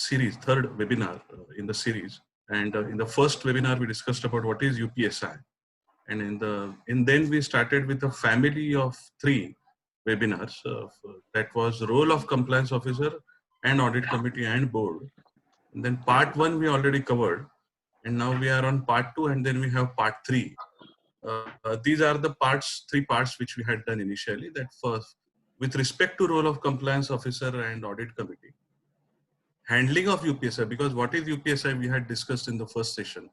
series, third webinar in the series. And in the first webinar, we discussed about what is UPSI. And then we started with a family of 3 webinars. That was role of compliance officer and audit committee and board. And then part 1 we already covered. And now we are on part 2, and then we have part 3. These are the 3 parts which we had done initially. That first, with respect to role of compliance officer and audit committee, handling of UPSI, because what is UPSI we had discussed in the first session,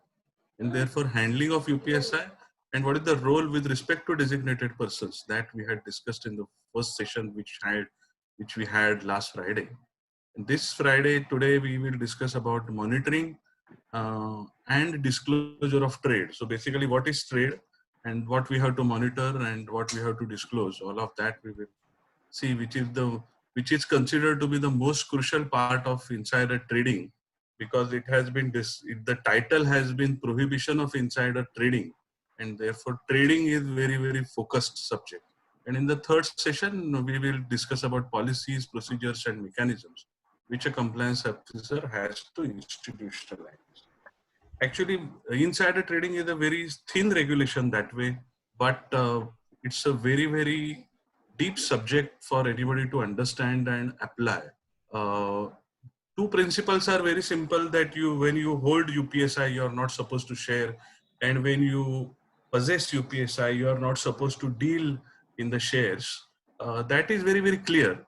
and therefore handling of UPSI, and what is the role with respect to designated persons, that we had discussed in the first session which we had last Friday. And this Friday, today, we will discuss about monitoring and disclosure of trade. So basically, what is trade and what we have to monitor and what we have to disclose, all of that we will see, which is considered to be the most crucial part of insider trading, because it has been the title has been prohibition of insider trading, and therefore trading is very, very focused subject. And in the third session, we will discuss about policies, procedures, and mechanisms which a compliance officer has to institutionalize. Actually, insider trading is a very thin regulation that way, but it's a very, very deep subject for anybody to understand and apply. Uh, 2 principles are very simple, that when you hold UPSI, you are not supposed to share, and when you possess UPSI, you are not supposed to deal in the shares. That is very, very clear.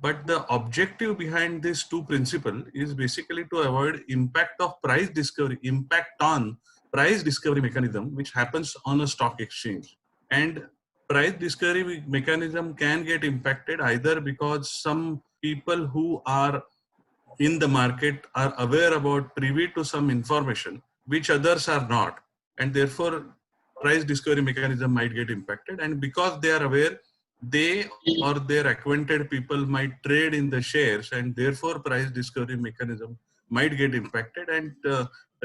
But the objective behind these 2 principles is basically to avoid impact of price discovery, impact on price discovery mechanism, which happens on a stock exchange. And price discovery mechanism can get impacted either because some people who are in the market are aware about, privy to some information which others are not, and therefore price discovery mechanism might get impacted. And because they are aware, they or their acquainted people might trade in the shares, and therefore price discovery mechanism might get impacted, and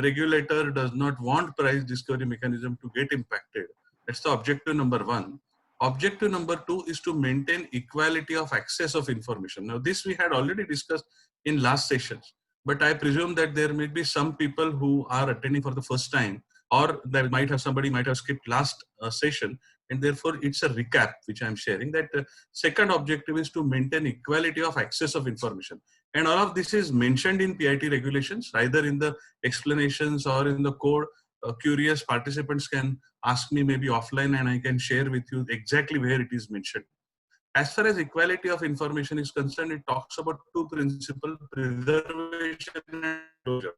regulator does not want price discovery mechanism to get impacted. That's the objective number 1. Objective number 2 is to maintain equality of access of information. Now this we had already discussed in last sessions, but I presume that there may be some people who are attending for the first time, or there might have somebody might have skipped last session, and therefore it's a recap which I'm sharing. That second objective is to maintain equality of access of information, and all of this is mentioned in PIT regulations, either in the explanations or in the code. Curious participants can ask me maybe offline, and I can share with you exactly where it is mentioned. As far as equality of information is concerned, it talks about 2 principles: preservation and disclosure.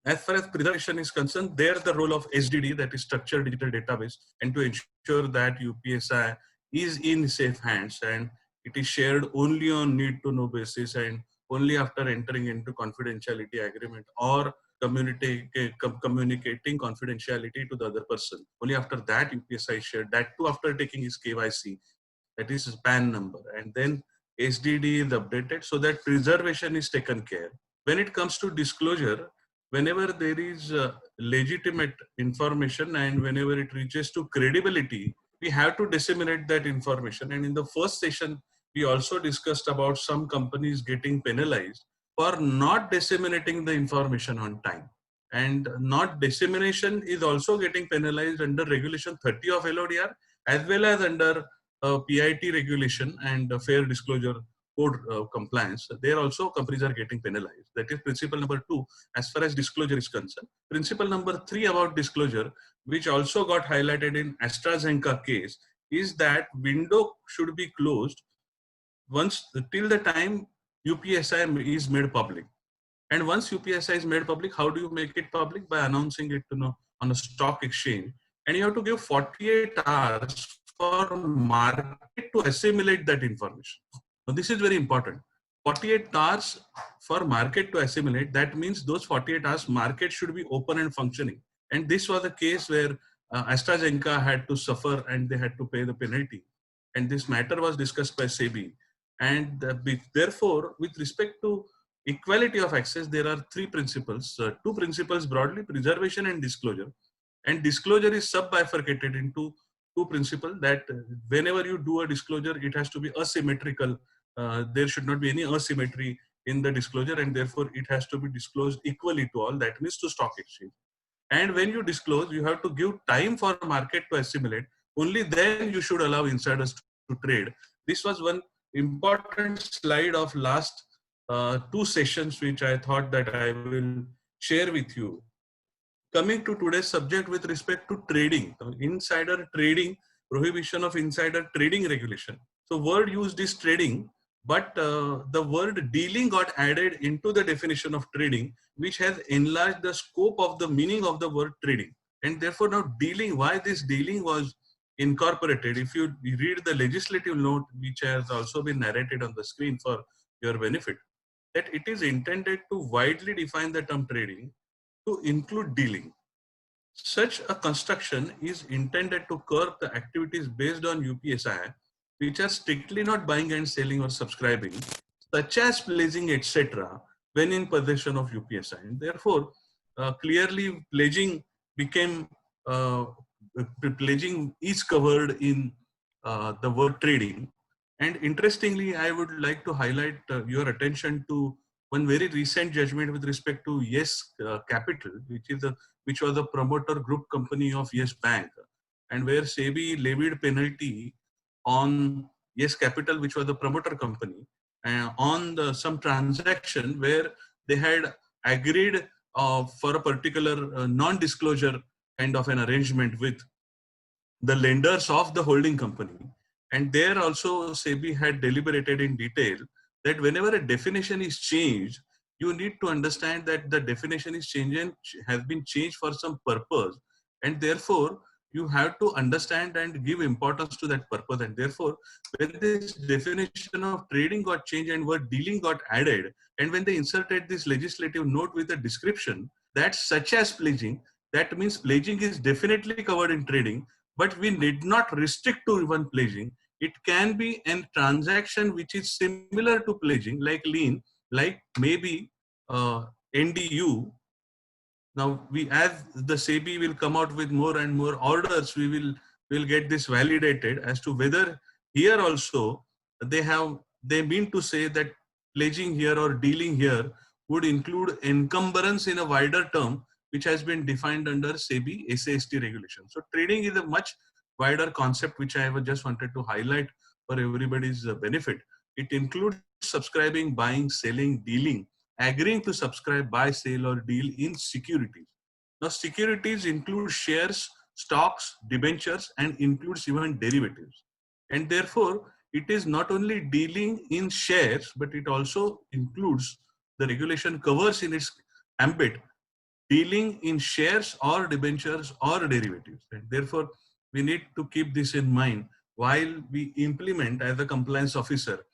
As far as preservation is concerned, there the role of SDD, that is structured digital database, and to ensure that UPSI is in safe hands and it is shared only on need to know basis, and only after entering into confidentiality agreement or communicating confidentiality to the other person. Only after that UPSI is shared, that too after taking his KYC, that is his PAN number, and then SDD is updated so that preservation is taken care. When it comes to disclosure, whenever there is legitimate information and whenever it reaches to credibility, we have to disseminate that information. And in the first session, we also discussed about some companies getting penalized for not disseminating the information on time. And not dissemination is also getting penalized under regulation 30 of LODR, as well as under PIT regulation and fair disclosure code compliance. There also companies are getting penalized. That is principle number 2 as far as disclosure is concerned. Principle number 3 about disclosure, which also got highlighted in AstraZeneca case, is that window should be closed once till the time UPSI is made public. And once UPSI is made public, how do you make it public? By announcing it on a stock exchange. And you have to give 48 hours for market to assimilate that information. Now, this is very important. 48 hours for market to assimilate. That means those 48 hours market should be open and functioning. And this was the case where AstraZeneca had to suffer and they had to pay the penalty. And this matter was discussed by SEBI. And therefore, with respect to equality of access, there are 3 principles, 2 principles broadly: preservation and disclosure. And disclosure is sub-bifurcated into 2 principles, that whenever you do a disclosure, it has to be asymmetrical. There should not be any asymmetry in the disclosure, and therefore it has to be disclosed equally to all. That means to stock exchange. And when you disclose, you have to give time for market to assimilate. Only then you should allow insiders to trade. This was one important slide of last two sessions, which I thought that I will share with you. Coming to today's subject with respect to trading, insider trading, prohibition of insider trading regulation. So word used is trading, but the word dealing got added into the definition of trading, which has enlarged the scope of the meaning of the word trading. And therefore now dealing, why this dealing was incorporated, if you read the legislative note, which has also been narrated on the screen for your benefit, that it is intended to widely define the term trading to include dealing. Such a construction is intended to curb the activities based on UPSI, which are strictly not buying and selling or subscribing, such as pledging, etc., when in possession of UPSI. And therefore, clearly pledging became, pledging is covered in the word trading. And interestingly, I would like to highlight your attention to one very recent judgment with respect to Yes Capital, which was a promoter group company of Yes Bank, and where SEBI levied penalty on Yes Capital, which was the promoter company, on some transaction where they had agreed for a particular non-disclosure kind of an arrangement with the lenders of the holding company. And there also SEBI had deliberated in detail that whenever a definition is changed, you need to understand that the definition is changed and has been changed for some purpose. And therefore, you have to understand and give importance to that purpose. And therefore, when this definition of trading got changed and word dealing got added, and when they inserted this legislative note with a description that such as pledging, that means pledging is definitely covered in trading, but we need not restrict to even pledging. It can be a transaction which is similar to pledging, like lien, like maybe NDU. Now, as the SEBI will come out with more and more orders, will get this validated as to whether here also they mean to say that pledging here or dealing here would include encumbrance in a wider term, which has been defined under SEBI SAST regulation. So trading is a much wider concept, which I have just wanted to highlight for everybody's benefit. It includes subscribing, buying, selling, dealing, agreeing to subscribe, buy, sell, or deal in securities. Now, securities include shares, stocks, debentures, and includes even derivatives. And therefore, it is not only dealing in shares, but it also includes, the regulation covers in its ambit dealing in shares or debentures or derivatives. And therefore, we need to keep this in mind while we implement as a compliance officer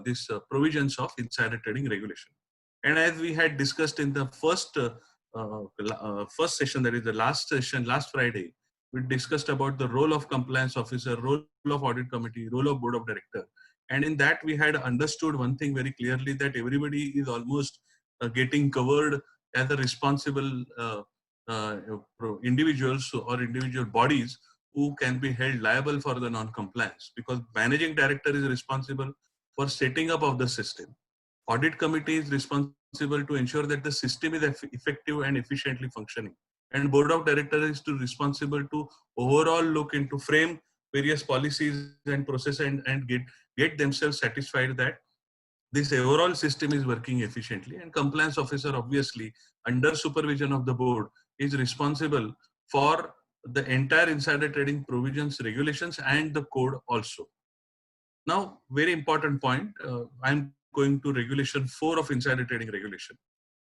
this provisions of insider trading regulation. And as we had discussed in the first session, that is the last session, last Friday, we discussed about the role of compliance officer, role of audit committee, role of board of director. And in that, we had understood one thing very clearly, that everybody is almost getting covered as a responsible individuals or individual bodies who can be held liable for the non-compliance, because managing director is responsible for setting up of the system. Audit committee is responsible to ensure that the system is effective and efficiently functioning. And board of directors is responsible to overall look into frame various policies and process and get themselves satisfied that this overall system is working efficiently. And compliance officer, obviously, under supervision of the board, is responsible for the entire insider trading provisions, regulations, and the code also. Now, very important point, I'm going to regulation 4 of insider trading regulation.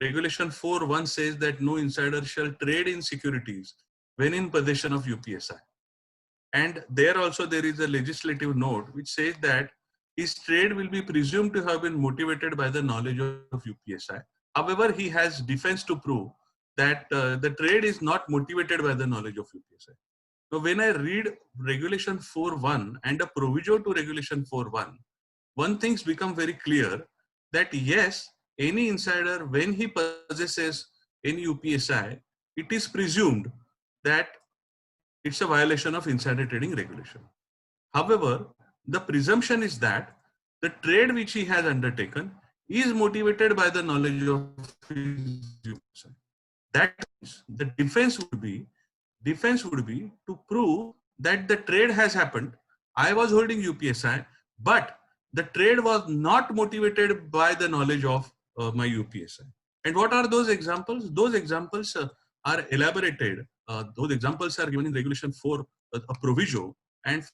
Regulation 4.1 says that no insider shall trade in securities when in possession of UPSI. And there also there is a legislative note which says that his trade will be presumed to have been motivated by the knowledge of UPSI. However, he has defense to prove that the trade is not motivated by the knowledge of UPSI. So when I read regulation 4.1 and a proviso to regulation 4.1, one thing's become very clear, that yes, any insider, when he possesses any UPSI, it is presumed that it's a violation of insider trading regulation. However, the presumption is that the trade which he has undertaken is motivated by the knowledge of his UPSI. That means the defense would be to prove that the trade has happened. I was holding UPSI, but the trade was not motivated by the knowledge of my UPSI. And what are those examples? Those examples are elaborated. Those examples are given in Regulation 4, a proviso, and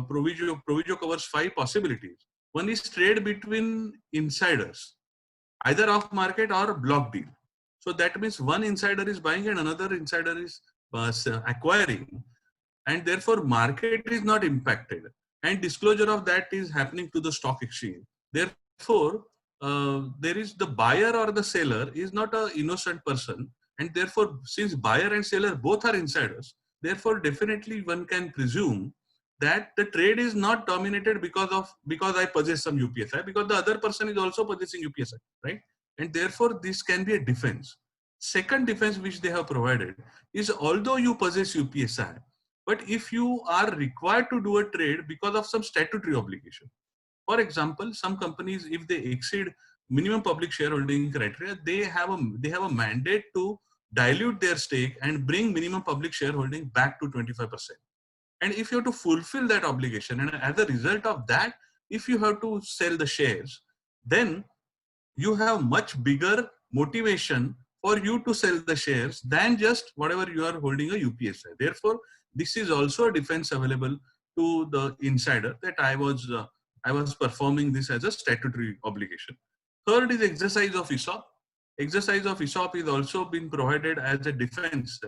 proviso covers 5 possibilities. One is trade between insiders, either off market or block deal. So that means one insider is buying and another insider is acquiring, and therefore market is not impacted, and disclosure of that is happening to the stock exchange. Therefore, there is the buyer or the seller is not an innocent person, and therefore, since buyer and seller both are insiders, therefore definitely one can presume that the trade is not dominated because I possess some UPSI, because the other person is also possessing UPSI, right? And therefore this can be a defense. Second defense which they have provided is, although you possess UPSI, but if you are required to do a trade because of some statutory obligation, for example, some companies, if they exceed minimum public shareholding criteria, they have a mandate to dilute their stake and bring minimum public shareholding back to 25%. And if you have to fulfill that obligation, and as a result of that, if you have to sell the shares, then you have much bigger motivation for you to sell the shares than just whatever you are holding a UPSI. Therefore, this is also a defense available to the insider, that I was performing this as a statutory obligation. Third is exercise of ESOP. Exercise of ESOP is also been provided as a defense.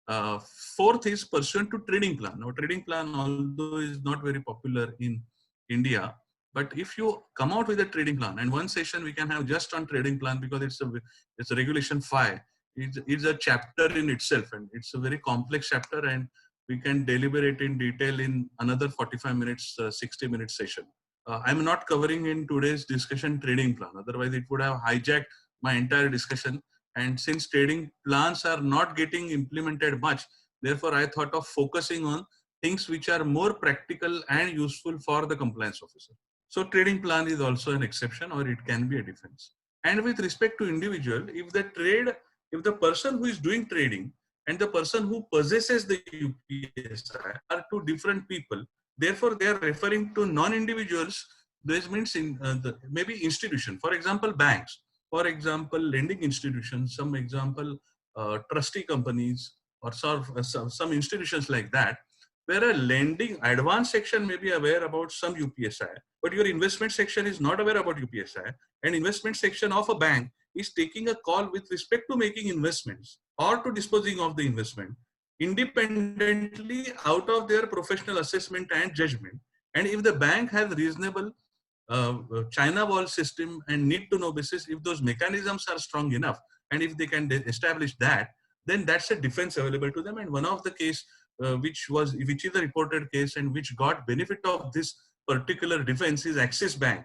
Uh, Fourth is pursuant to trading plan. Now, trading plan, although is not very popular in India, but if you come out with a trading plan, and one session we can have just on trading plan, because it's a regulation 5. It's a chapter in itself, and it's a very complex chapter, and we can deliberate in detail in another 45 minutes, 60 minutes session. I'm not covering in today's discussion trading plan. Otherwise, it would have hijacked my entire discussion. And since trading plans are not getting implemented much, therefore I thought of focusing on things which are more practical and useful for the compliance officer. So trading plan is also an exception, or it can be a defense. And with respect to individual, if the person who is doing trading and the person who possesses the UPSI are two different people, therefore they are referring to non-individuals. This means maybe institution, for example, banks, for example, lending institutions, some example, trustee companies, or some institutions like that, where a lending advance section may be aware about some UPSI, but your investment section is not aware about UPSI, and investment section of a bank is taking a call with respect to making investments or to disposing of the investment independently out of their professional assessment and judgment. And if the bank has reasonable China wall system and need to know basis, if those mechanisms are strong enough, and if they can establish that, then that's a defense available to them. And one of the case which is a reported case and which got benefit of this particular defense is Axis Bank.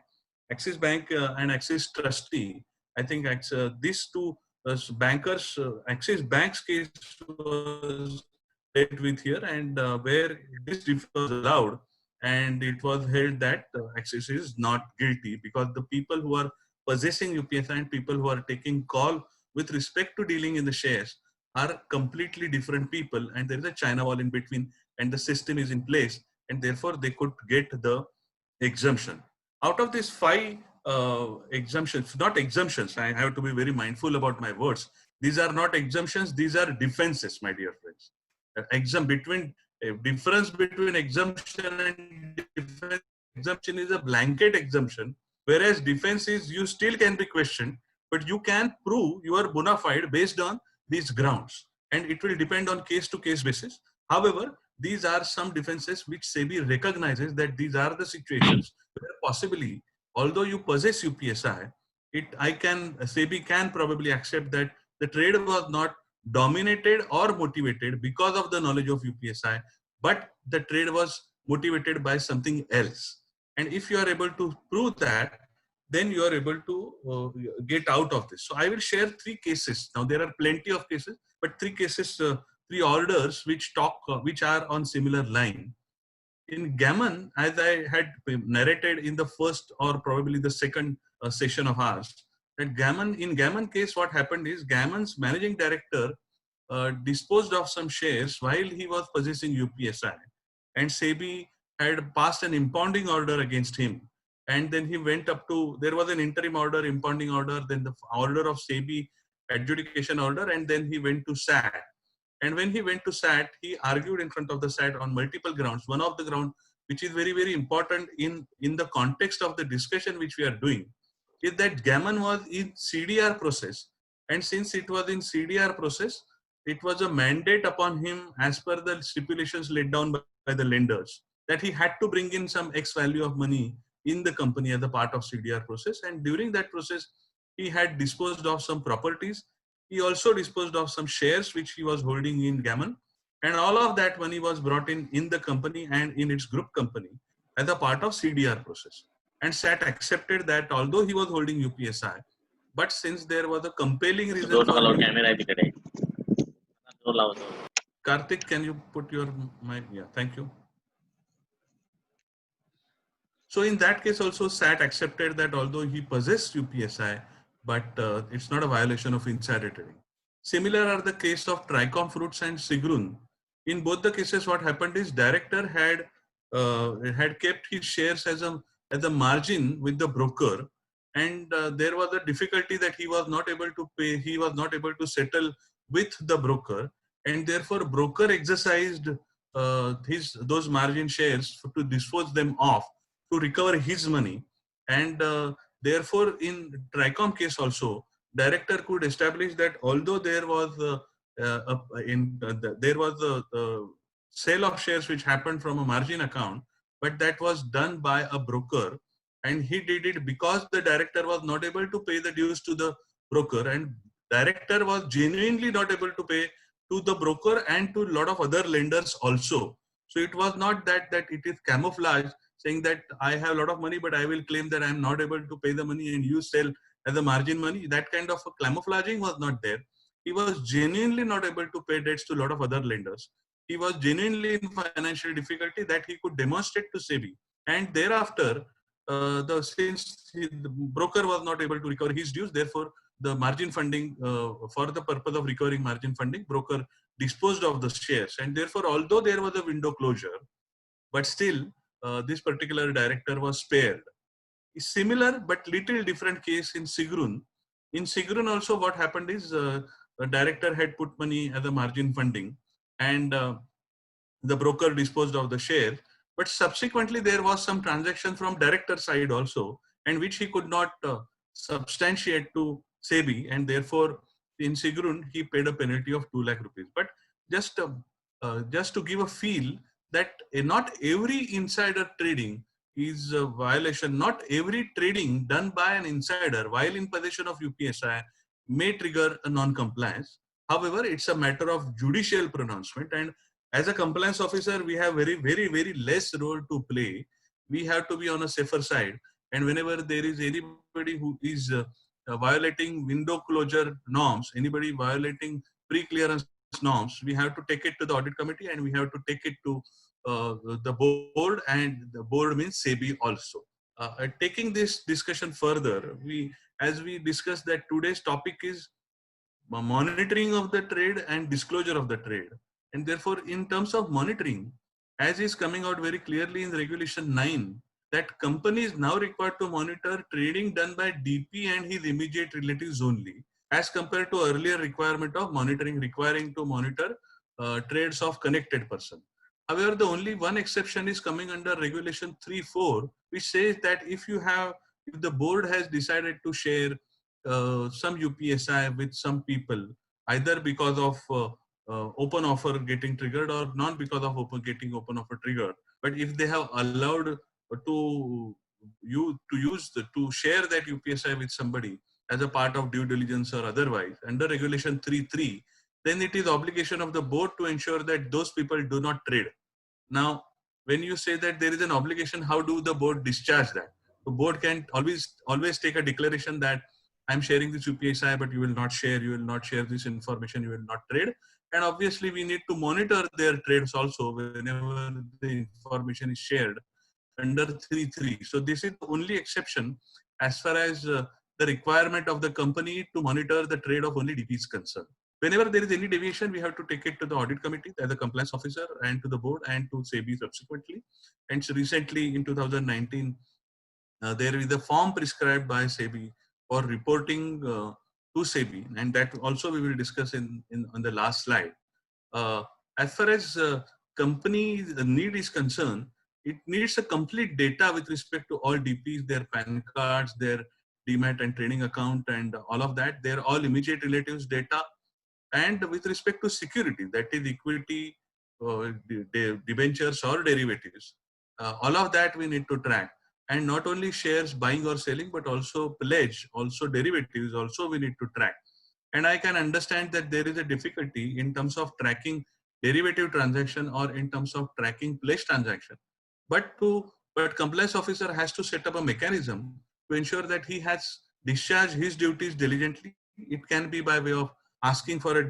Axis Bank and Axis Trustee. I think these two bankers, Axis Bank's case was dealt with here, and where this defense was allowed, and it was held that Axis is not guilty, because the people who are possessing UPSI and people who are taking call with respect to dealing in the shares are completely different people, and there is a China wall in between, and the system is in place, and therefore they could get the exemption. Out of these 5 exemptions, not exemptions, I have to be very mindful about my words. These are not exemptions, these are defenses, my dear friends. Difference between exemption and defense. Exemption is a blanket exemption, whereas defense is you still can be questioned, but you can prove you are bona fide based on these grounds, and it will depend on case to case basis. However, these are some defenses which SEBI recognizes that these are the situations where possibly, although you possess UPSI, SEBI can probably accept that the trade was not dominated or motivated because of the knowledge of UPSI, but the trade was motivated by something else. And if you are able to prove that, then you are able to get out of this. So I will share 3 cases. Now there are plenty of cases, but 3 cases, 3 orders which are on similar line. In Gammon, as I had narrated in the first or probably the second session of ours, that in Gammon case, what happened is Gammon's managing director disposed of some shares while he was possessing UPSI, and SEBI had passed an impounding order against him. And then he went up to, there was an interim order, impounding order, then the order of SEBI adjudication order, and then he went to SAT. And when he went to SAT, he argued in front of the SAT on multiple grounds. One of the ground, which is very, very important in the context of the discussion which we are doing, is that Gammon was in CDR process. And since it was in CDR process, it was a mandate upon him as per the stipulations laid down by the lenders that he had to bring in some X value of money in the company as a part of CDR process. And during that process, he had disposed of some properties. He also disposed of some shares which he was holding in Gammon, and all of that money was brought in the company and in its group company as a part of CDR process. And SAT accepted that although he was holding UPSI, but since there was a compelling reason for him. Karthik, can you put your mic? Yeah, thank you. So in that case also SAT accepted that although he possessed UPSI, but it's not a violation of insider trading. Similar are the case of Tricom Fruits and Sigrun. In both the cases, what happened is director had kept his shares as a margin with the broker, and there was a difficulty that he was not able to pay. He was not able to settle with the broker, and therefore broker exercised those margin shares to dispose them off to recover his money. And therefore in Tricom case also, director could establish that although there was there was a sale of shares which happened from a margin account, but that was done by a broker, and he did it because the director was not able to pay the dues to the broker, and director was genuinely not able to pay to the broker and to a lot of other lenders also. So it was not that it is camouflage saying that I have a lot of money, but I will claim that I am not able to pay the money and you sell as a margin money. That kind of a camouflaging was not there. He was genuinely not able to pay debts to a lot of other lenders. He was genuinely in financial difficulty that he could demonstrate to SEBI. And thereafter, since the broker was not able to recover his dues, therefore the margin funding, for the purpose of recovering margin funding, broker disposed of the shares. And therefore, although there was a window closure, but still this particular director was spared. Similar but little different case in Sigrun. In Sigrun also what happened is the director had put money as a margin funding, and the broker disposed of the share. But subsequently there was some transaction from director side also, and which he could not substantiate to SEBI, and therefore in Sigrun he paid a penalty of 2 lakh rupees. But just to give a feel that not every insider trading is a violation. Not every trading done by an insider while in possession of UPSI may trigger a non-compliance. However, it's a matter of judicial pronouncement, and as a compliance officer, we have very, very, very less role to play. We have to be on a safer side. And whenever there is anybody who is violating window closure norms, anybody violating pre-clearance norms, we have to take it to the audit committee and we have to take it to the board, and the board means SEBI also. Taking this discussion further, as we discussed that today's topic is monitoring of the trade and disclosure of the trade. And therefore, in terms of monitoring, as is coming out very clearly in Regulation 9, that company is now required to monitor trading done by DP and his immediate relatives only, as compared to earlier requirement of requiring to monitor trades of connected person. However, the only one exception is coming under Regulation 3.4, which says that if the board has decided to share some UPSI with some people, either because of open offer getting triggered or not because of open offer triggered, but if they have allowed to share that UPSI with somebody as a part of due diligence or otherwise under Regulation 3.3, then it is obligation of the board to ensure that those people do not trade. Now, when you say that there is an obligation, how do the board discharge that? The board can always take a declaration that I'm sharing this UPSI, but you will not share this information, you will not trade. And obviously we need to monitor their trades also whenever the information is shared under 3.3. So this is the only exception as far as the requirement of the company to monitor the trade of only DP is concerned. Whenever there is any deviation, we have to take it to the audit committee as a compliance officer and to the board and to SEBI subsequently. And so recently in 2019, there is a form prescribed by SEBI for reporting to SEBI, and that also we will discuss on the last slide. As far as company need is concerned, it needs a complete data with respect to all DPs, their PAN cards, their demat and trading account, and all of that. They're all immediate relatives data. And with respect to security, that is equity, debentures or derivatives, all of that we need to track. And not only shares buying or selling, but also pledge, also derivatives, also we need to track. And I can understand that there is a difficulty in terms of tracking derivative transaction or in terms of tracking pledge transaction. But compliance officer has to set up a mechanism to ensure that he has discharged his duties diligently. It can be by way of asking for a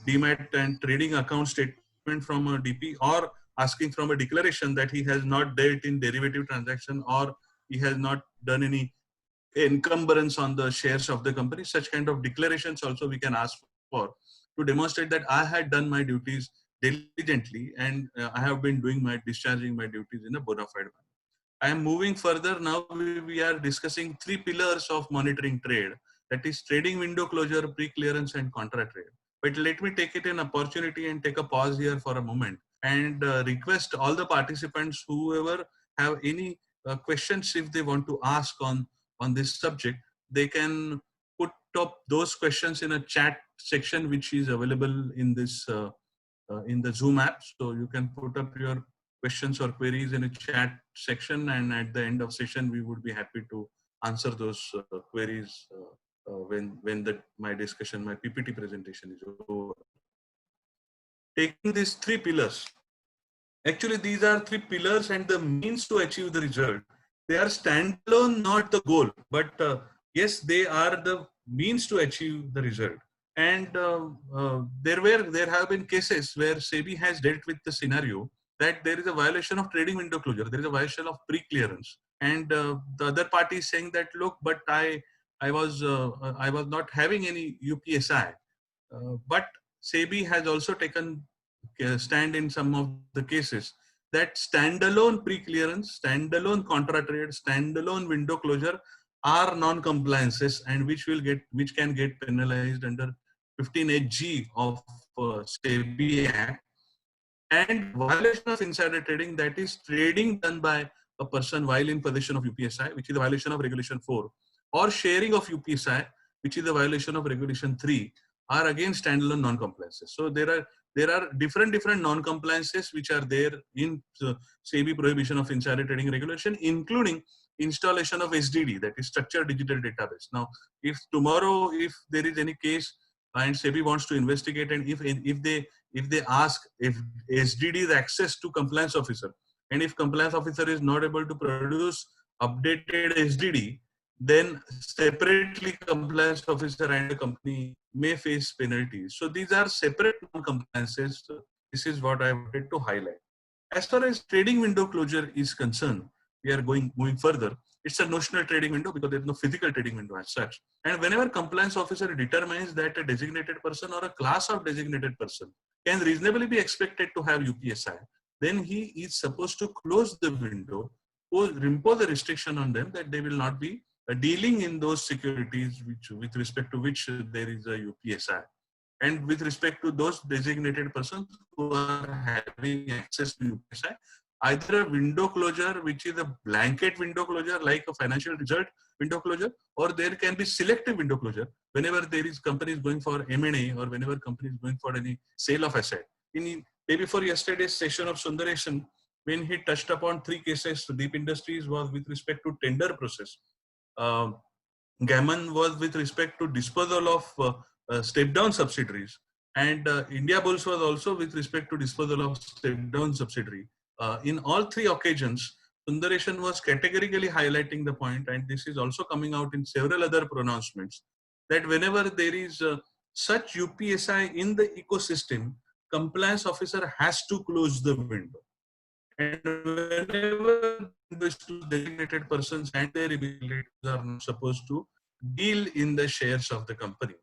demat and trading account statement from a DP, or asking from a declaration that he has not dealt in derivative transaction or he has not done any encumbrance on the shares of the company. Such kind of declarations also we can ask for to demonstrate that I had done my duties diligently and I have been discharging my duties in a bona fide manner. I am moving further now. We are discussing 3 pillars of monitoring trade, that is trading window closure, pre-clearance and contra trade. But let me take it an opportunity and take a pause here for a moment and request all the participants, whoever have any questions, if they want to ask on this subject, they can put up those questions in a chat section which is available in this in the Zoom app. So you can put up your questions or queries in a chat section, and at the end of session we would be happy to answer those queries when my discussion, my PPT presentation is over. Taking these 3 pillars, actually these are 3 pillars and the means to achieve the result. They are standalone, not the goal, but yes, they are the means to achieve the result. And there have been cases where SEBI has dealt with the scenario that there is a violation of trading window closure, there is a violation of pre-clearance, and the other party is saying that, look, but I was not having any UPSI, but SEBI has also taken stand in some of the cases that standalone pre-clearance, standalone contra trade, standalone window closure are non-compliances, and which can get penalized under 15(8)(g) of SEBI Act. And violation of insider trading, that is trading done by a person while in possession of UPSI, which is a violation of Regulation 4, or sharing of UPSI, which is a violation of Regulation 3, are again standalone non-compliances. So there are different non-compliances which are there in SEBI prohibition of insider trading regulation, including installation of SDD, that is structured digital database. Now, if tomorrow, if there is any case and SEBI wants to investigate, and if they ask if SDD is access to compliance officer, and if compliance officer is not able to produce updated SDD, then separately compliance officer and the company may face penalties. So these are separate non-compliances. This is what I wanted to highlight. As far as trading window closure is concerned, we are moving further. It's a notional trading window because there's no physical trading window as such. And whenever compliance officer determines that a designated person or a class of designated person can reasonably be expected to have UPSI, then he is supposed to close the window or impose a restriction on them that they will not be dealing in those securities with respect to which there is a UPSI. And with respect to those designated persons who are having access to UPSI, either a window closure, which is a blanket window closure like a financial result window closure, or there can be selective window closure whenever there is companies going for M&A or whenever companies going for any sale of asset. In day before yesterday's session of Sundaresan, when he touched upon 3 cases, Deep Industries was with respect to tender process. Gammon was with respect to disposal of step-down subsidiaries, and India Bulls was also with respect to disposal of step-down subsidiary. In all 3 occasions, Sundaresan was categorically highlighting the point, and this is also coming out in several other pronouncements, that whenever there is such UPSI in the ecosystem, compliance officer has to close the window. And whenever the window is closed, designated persons and their relatives are not supposed to deal in the shares of the company.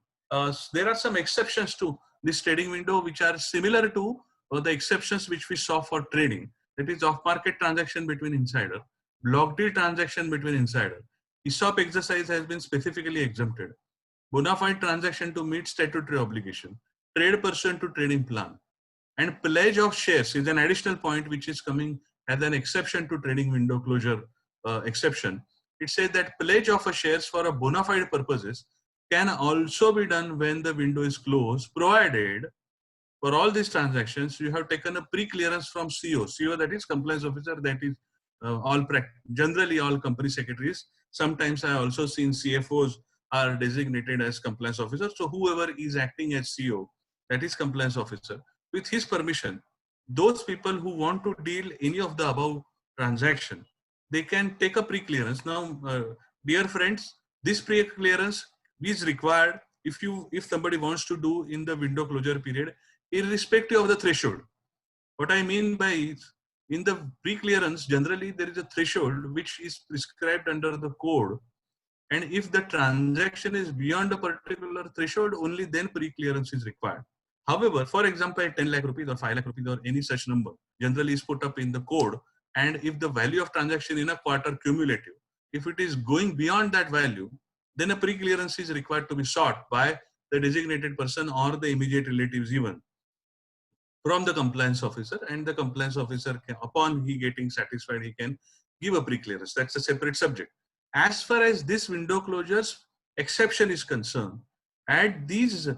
There are some exceptions to this trading window which are similar to the exceptions which we saw for trading. That is off-market transaction between insider, block deal transaction between insider. ESOP exercise has been specifically exempted. Bona fide transaction to meet statutory obligation. Trade person to trading plan. And pledge of shares is an additional point which is coming as an exception to trading window closure exception. It says that pledge of a shares for a bona fide purposes can also be done when the window is closed, provided for all these transactions you have taken a pre-clearance from CEO. CEO, that is compliance officer, that is generally all company secretaries. Sometimes I also seen CFOs are designated as compliance officers. So whoever is acting as CEO, that is compliance officer, with his permission, those people who want to deal any of the above transaction, they can take a pre-clearance. Now, dear friends, this pre-clearance is required if somebody wants to do in the window closure period, irrespective of the threshold. What I mean by is, in the pre-clearance, generally there is a threshold which is prescribed under the code. And if the transaction is beyond a particular threshold, only then pre-clearance is required. However, for example, 10 lakh rupees or 5 lakh rupees or any such number generally is put up in the code. And if the value of transaction in a quarter cumulative, if it is going beyond that value, then a pre-clearance is required to be sought by the designated person or the immediate relatives even from the compliance officer, and the compliance officer can, upon he getting satisfied, he can give a pre-clearance. That's a separate subject. As far as this window closures exception is concerned, at these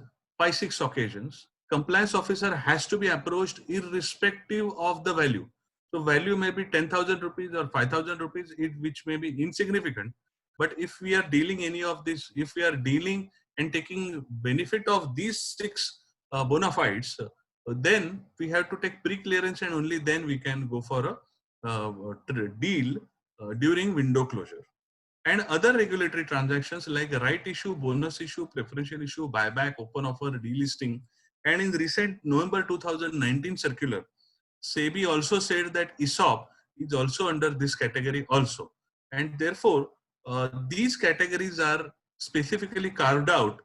5-6 occasions, compliance officer has to be approached irrespective of the value. So value may be 10,000 rupees or 5,000 rupees, which may be insignificant. But if we are dealing any of this, if we are dealing and taking benefit of these 6 bona fides, then we have to take pre-clearance, and only then we can go for a deal during window closure. And other regulatory transactions like right issue, bonus issue, preferential issue, buyback, open offer, delisting. And in the recent November 2019 circular, SEBI also said that ESOP is also under this category also. And therefore, these categories are specifically carved out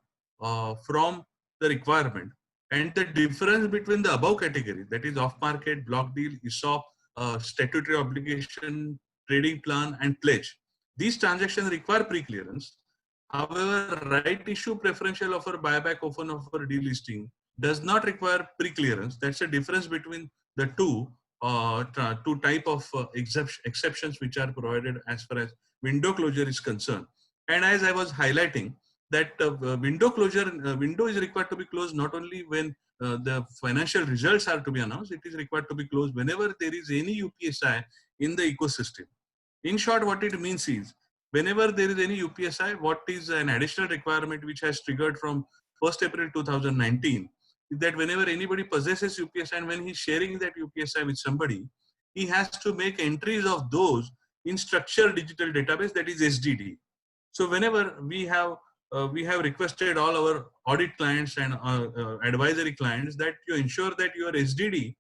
from the requirement. And the difference between the above category, that is off-market, block deal, ESOP, statutory obligation, trading plan, and pledge, these transactions require pre-clearance. However, right issue, preferential offer, buyback, open offer, delisting does not require pre-clearance. That's the difference between the two type of exceptions which are provided as far as window closure is concerned. And as I was highlighting, that window is required to be closed not only when the financial results are to be announced, it is required to be closed whenever there is any UPSI in the ecosystem. In short, what it means is, whenever there is any UPSI, what is an additional requirement which has triggered from 1st April 2019, is that whenever anybody possesses UPSI and when he's sharing that UPSI with somebody, he has to make entries of those in structured digital database, that is SDD. So whenever we have requested all our audit clients and advisory clients that you ensure that your SDD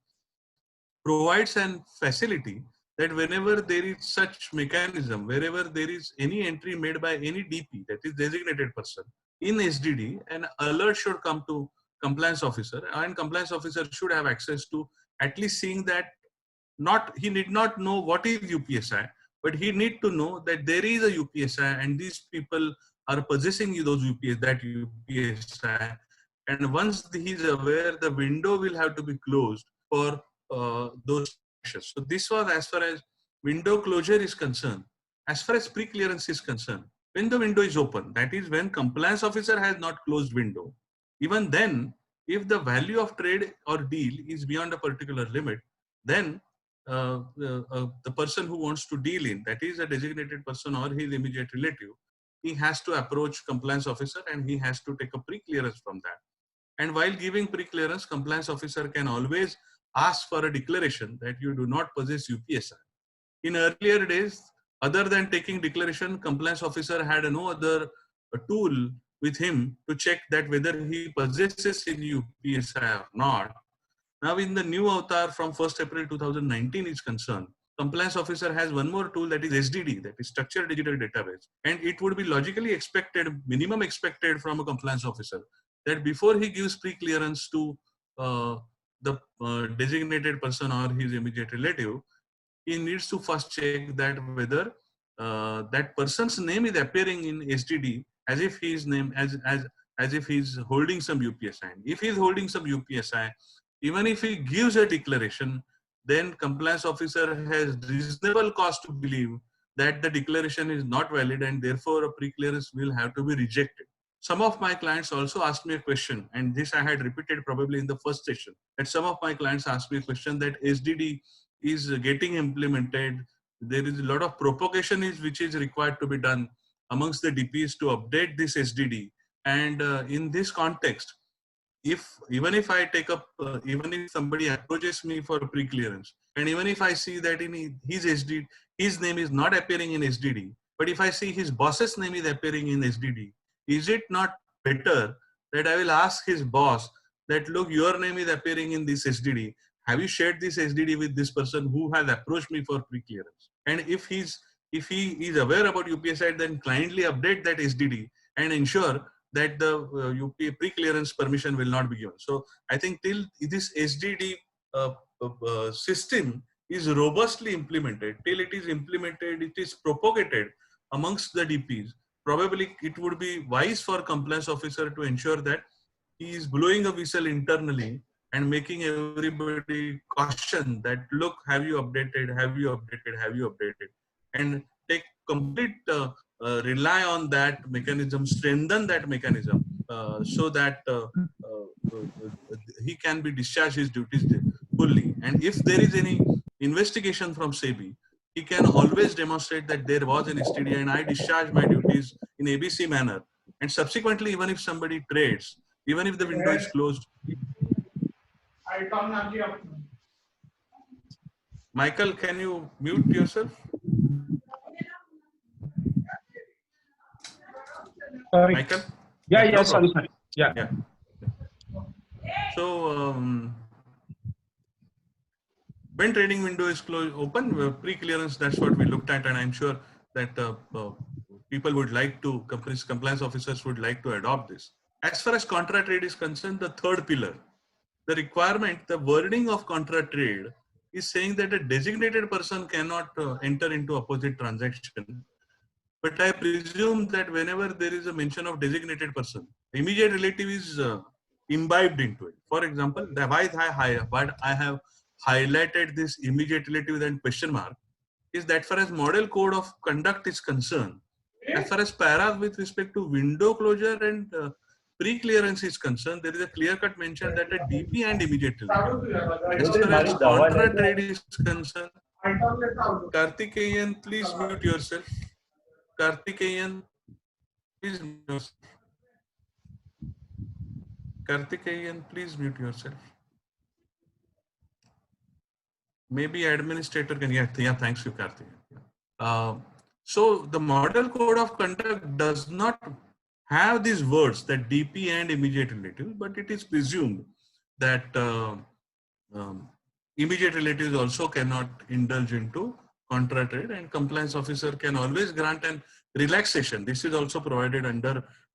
provides an facility that whenever there is such mechanism, wherever there is any entry made by any DP, that is designated person, in SDD, an alert should come to compliance officer, and compliance officer should have access to at least seeing that he need not know what is UPSI, but he need to know that there is a UPSI and these people are possessing that UPSI. And once he is aware, the window will have to be closed for those actions. So this was as far as window closure is concerned. As far as pre-clearance is concerned, when the window is open, that is when compliance officer has not closed window, even then, if the value of trade or deal is beyond a particular limit, then the person who wants to deal in, that is a designated person or his immediate relative, he has to approach compliance officer and he has to take a pre-clearance from that. And while giving pre-clearance, compliance officer can always ask for a declaration that you do not possess UPSI. In earlier days, other than taking declaration, compliance officer had no other tool with him to check that whether he possesses any UPSI or not. Now, in the new avatar from 1st April 2019 is concerned, compliance officer has one more tool, that is SDD, that is Structured Digital Database. And it would be logically expected, minimum expected from a compliance officer, that before he gives pre-clearance to the designated person or his immediate relative, he needs to first check that whether that person's name is appearing in SDD as if his name as if he's holding some UPSI. If he's holding some UPSI, even if he gives a declaration, then compliance officer has reasonable cause to believe that the declaration is not valid and therefore a pre-clearance will have to be rejected. Some of my clients also asked me a question, and this I had repeated probably in the first session, that some of my clients asked me a question that SDD is getting implemented. There is a lot of propagation which is required to be done amongst the DPs to update this SDD. And in this context, even if I take up, even if somebody approaches me for a pre-clearance, and even if I see that in his SDD, his name is not appearing in SDD, but if I see his boss's name is appearing in SDD, is it not better that I will ask his boss that, look, your name is appearing in this SDD. Have you shared this SDD with this person who has approached me for pre-clearance? And if he is aware about UPSI, then kindly update that SDD and ensure that the UP pre-clearance permission will not be given. So I think till this SDD system is robustly implemented, till it is implemented, it is propagated amongst the DPs, probably it would be wise for compliance officer to ensure that he is blowing a whistle internally and making everybody caution that, look, have you updated, have you updated, have you updated, and take complete rely on that mechanism, strengthen that mechanism so that he can be discharged his duties fully. And if there is any investigation from SEBI, he can always demonstrate that there was an STD and I discharged my duties in ABC manner. And subsequently, even if somebody trades, even if the window is closed. Michael, can you mute yourself? Sorry. Michael? Yeah, no sorry. Yeah. So, when trading window is open, pre-clearance, that's what we looked at, and I'm sure that people would like to, compliance officers would like to adopt this. As far as contra trade is concerned, the third pillar, the requirement, the wording of contra trade is saying that a designated person cannot enter into opposite transaction. But I presume that whenever there is a mention of designated person, the immediate relative is imbibed into it. For example, why I have highlighted this immediate relative and question mark is that far as model code of conduct is concerned, as far as para with respect to window closure and pre-clearance is concerned, there is a clear-cut mention that a DP and immediate relative. As far as contra trade is concerned, Karthikeyan, please mute yourself. Karthikeyan, please mute yourself. Karthikeyan, please mute yourself. Maybe administrator can, yeah, thanks you, Karthikeyan. So the model code of conduct does not have these words that DP and immediate relative, but it is presumed that immediate relatives also cannot indulge into contra trade, and compliance officer can always grant an relaxation. This is also provided under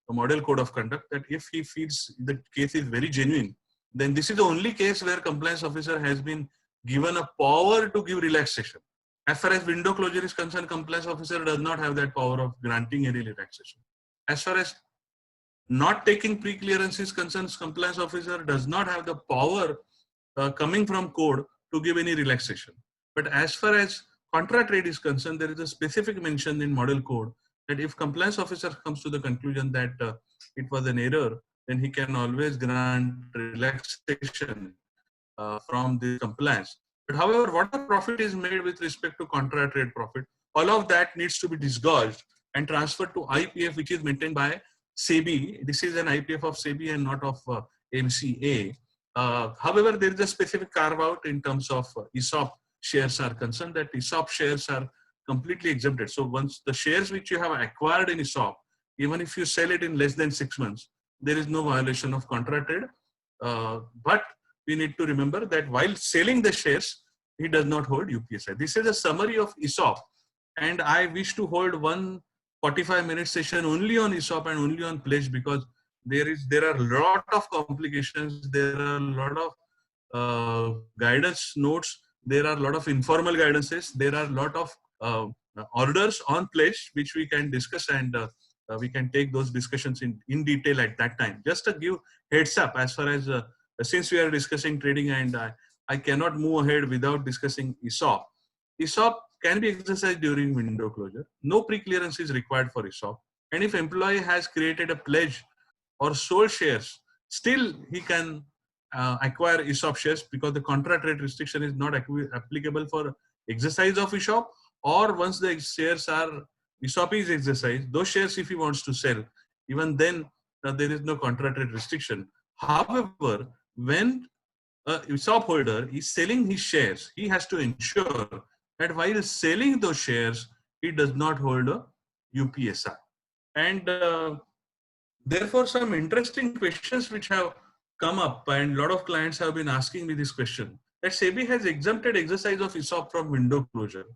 the model code of conduct, that if he feels the case is very genuine, then this is the only case where compliance officer has been given a power to give relaxation. As far as window closure is concerned, compliance officer does not have that power of granting any relaxation. As far as not taking pre-clearance is concerned, compliance officer does not have the power coming from code to give any relaxation. But as far as contra trade is concerned, there is a specific mention in model code that if compliance officer comes to the conclusion that it was an error, then he can always grant relaxation from the compliance. But however, what the profit is made with respect to contra trade profit, all of that needs to be disgorged and transferred to IPF, which is maintained by SEBI. This is an IPF of SEBI and not of MCA. However, there is a specific carve out in terms of ESOP shares are concerned, that ESOP shares are completely exempted. So once the shares which you have acquired in ESOP Even if you sell it in less than 6 months, there is no violation of contra trade. But we need to remember that while selling the shares, he does not hold UPSI. This is a summary of ESOP, and I wish to hold one 45-minute session only on ESOP and only on pledge, because there are a lot of complications, there are a lot of guidance notes, there are a lot of informal guidances, there are a lot of orders on pledge which we can discuss, and we can take those discussions in detail at that time. Just to give heads up, as far as since we are discussing trading, and I cannot move ahead without discussing ESOP. ESOP can be exercised during window closure. No pre-clearance is required for ESOP. And if employee has created a pledge or sold shares, still he can acquire ESOP shares, because the contra trade restriction is not applicable for exercise of ESOP, or once the shares are, ESOP is exercised, those shares if he wants to sell, even then there is no contra trade restriction. However, when a ESOP holder is selling his shares, he has to ensure that while selling those shares, he does not hold a UPSI. And therefore, some interesting questions which have come up, and a lot of clients have been asking me this question, that SEBI has exempted exercise of ESOP from window closure.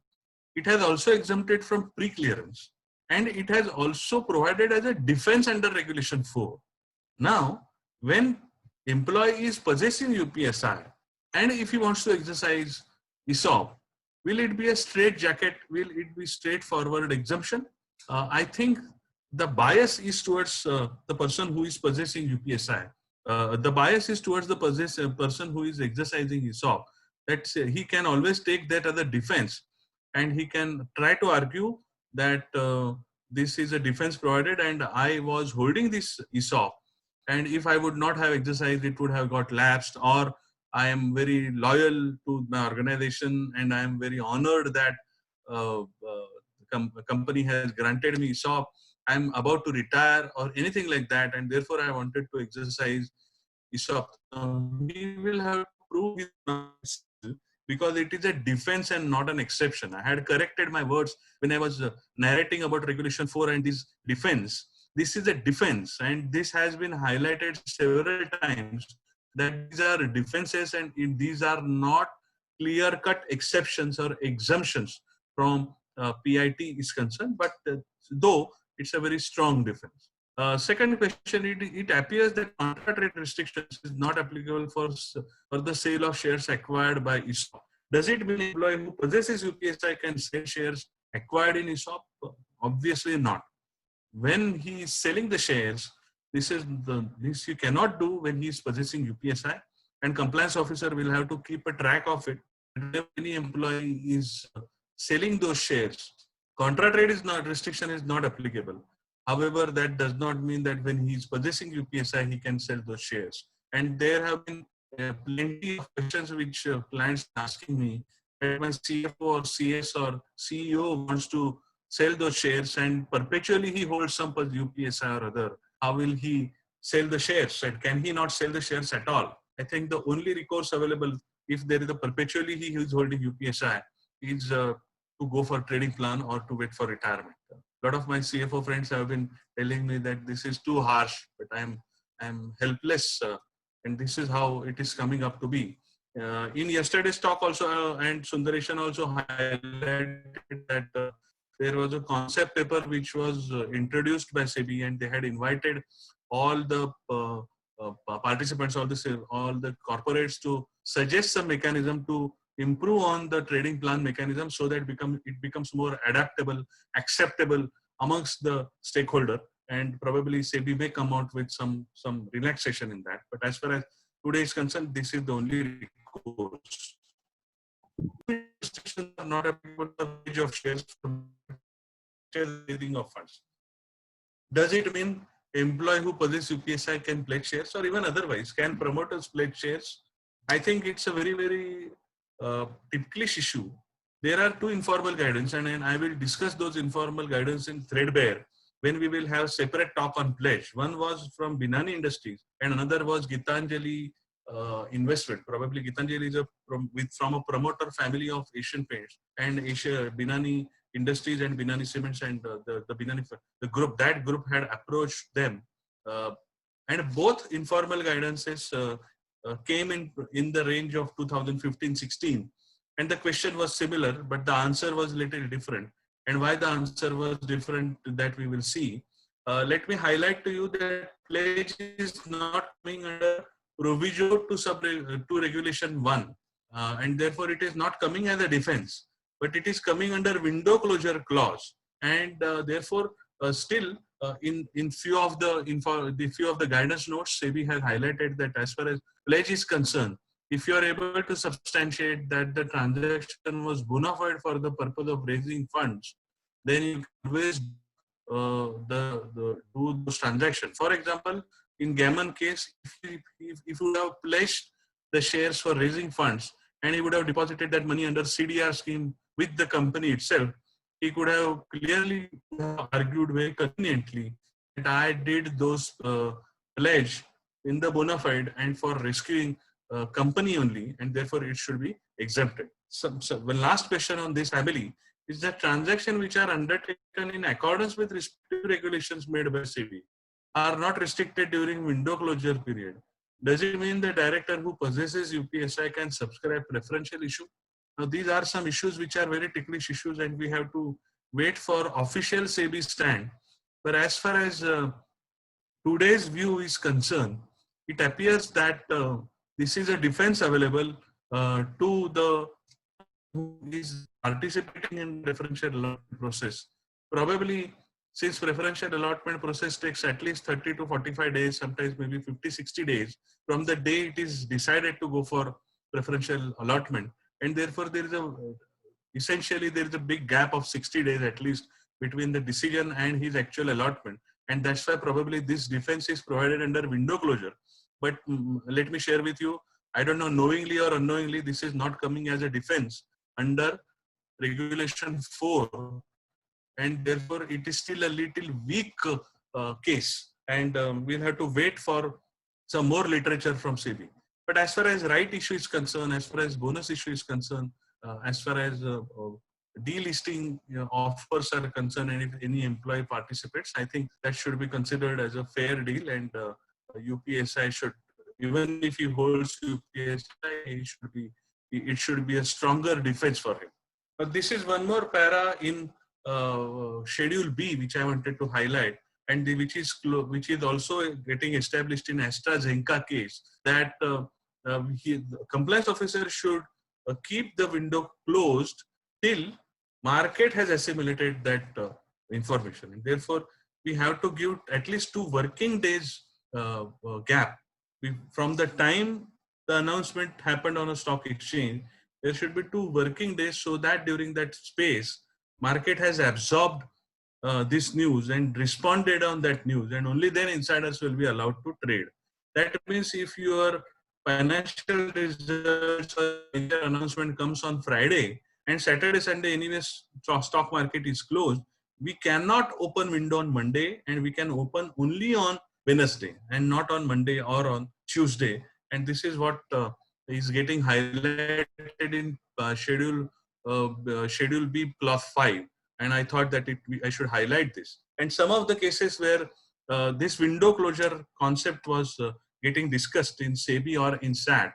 It has also exempted from pre-clearance, and it has also provided as a defense under Regulation 4. Now, when employee is possessing UPSI, and if he wants to exercise ESOP, will it be a straight jacket? Will it be straightforward exemption? I think the bias is towards the person who is possessing UPSI. The bias is towards the person who is exercising ESOP. That he can always take that as a defense, and he can try to argue that this is a defense provided, and I was holding this ESOP, and if I would not have exercised, it would have got lapsed, or I am very loyal to my organization and I am very honored that the company has granted me ESOP. I am about to retire or anything like that, and therefore I wanted to exercise ESOP. We will have to prove it, because it is a defense and not an exception. I had corrected my words when I was narrating about Regulation 4 and this defense. This is a defense, and this has been highlighted several times, that these are defenses and these are not clear-cut exceptions or exemptions from PIT is concerned, but though it's a very strong defense. Second question, it appears that contra trade restrictions is not applicable for the sale of shares acquired by ESOP. Does it mean employee who possesses UPSI can sell shares acquired in ESOP? Obviously not. When he is selling the shares, this you cannot do when he is possessing UPSI, and compliance officer will have to keep a track of it. If any employee is selling those shares, contra trade restriction is not applicable. However, that does not mean that when he is possessing UPSI, he can sell those shares. And there have been plenty of questions which clients are asking me, that my CFO or CS or CEO wants to sell those shares and perpetually he holds some UPSI or other. How will he sell the shares? And can he not sell the shares at all? I think the only recourse available, if there is a perpetually he is holding UPSI, is to go for trading plan or to wait for retirement. A lot of my CFO friends have been telling me that this is too harsh, but I'm helpless, and this is how it is coming up to be. In yesterday's talk also, and Sundareshan also highlighted that there was a concept paper which was introduced by SEBI, and they had invited all the participants, all the corporates to suggest some mechanism to improve on the trading plan mechanism, so that it becomes more adaptable, acceptable amongst the stakeholder, and probably SEBI may come out with some relaxation in that. But as far as today is concerned, this is the only recourse. Restrictions are not applicable to the pledge of shares from raising of funds. Does it mean employee who possesses UPSI can pledge shares, or even otherwise, can promoters pledge shares? I think it's a very, very ticklish issue. There are two informal guidance, and I will discuss those informal guidance in threadbare when we will have separate talk on pledge. One was from Binani Industries, and another was Gitanjali Investment. Probably Gitanjali is from a promoter family of Asian Paints, and Binani Industries and Binani Cements and the Binani, the group, that group had approached them. And both informal guidances came in the range of 2015-16. And the question was similar, but the answer was a little different. And why the answer was different, that we will see. Let me highlight to you that pledge is not coming under proviso to regulation 1. And therefore it is not coming as a defense, but it is coming under window closure clause. And therefore still in few of the guidance notes, SEBI has highlighted that as far as pledge is concerned, if you are able to substantiate that the transaction was bona fide for the purpose of raising funds, then you can always do those transactions. For example, in Gammon case, if you have pledged the shares for raising funds and he would have deposited that money under CDR scheme with the company itself, he could have clearly argued very conveniently that I did those pledge in the bona fide and for rescuing company only, and therefore it should be exempted. So one last question on this family is that transactions which are undertaken in accordance with respective regulations made by SEBI are not restricted during window closure period. Does it mean the director who possesses UPSI can subscribe preferential issue? Now, these are some issues which are very ticklish issues, and we have to wait for official SEBI stand. But as far as today's view is concerned, it appears that this is a defense available to the who is participating in preferential allotment process. Probably, since preferential allotment process takes at least 30 to 45 days, sometimes maybe 50, 60 days from the day it is decided to go for preferential allotment. And therefore, essentially there is a big gap of 60 days at least between the decision and his actual allotment. And that's why probably this defense is provided under window closure. But let me share with you, I don't know, knowingly or unknowingly, this is not coming as a defense under regulation 4, and therefore it is still a little weak case, and we'll have to wait for some more literature from SEBI. But as far as right issue is concerned, as far as bonus issue is concerned, as far as delisting offers are concerned, and if any employee participates, I think that should be considered as a fair deal, and UPSI should, even if he holds UPSI, it should be a stronger defense for him. But this is one more para in Schedule B, which I wanted to highlight, and which is also getting established in AstraZeneca case, that the compliance officer should keep the window closed till market has assimilated that information, and therefore we have to give at least 2 working days gap from the time the announcement happened on a stock exchange. There should be 2 working days, so that during that space, market has absorbed this news and responded on that news, and only then insiders will be allowed to trade. That means if your financial results or announcement comes on Friday and Saturday, Sunday, anyways, stock market is closed, we cannot open window on Monday, and we can open only on Wednesday and not on Monday or on Tuesday. And this is what is getting highlighted in Schedule B plus 5. And I thought that I should highlight this. And some of the cases where this window closure concept was getting discussed in SEBI or in SAT,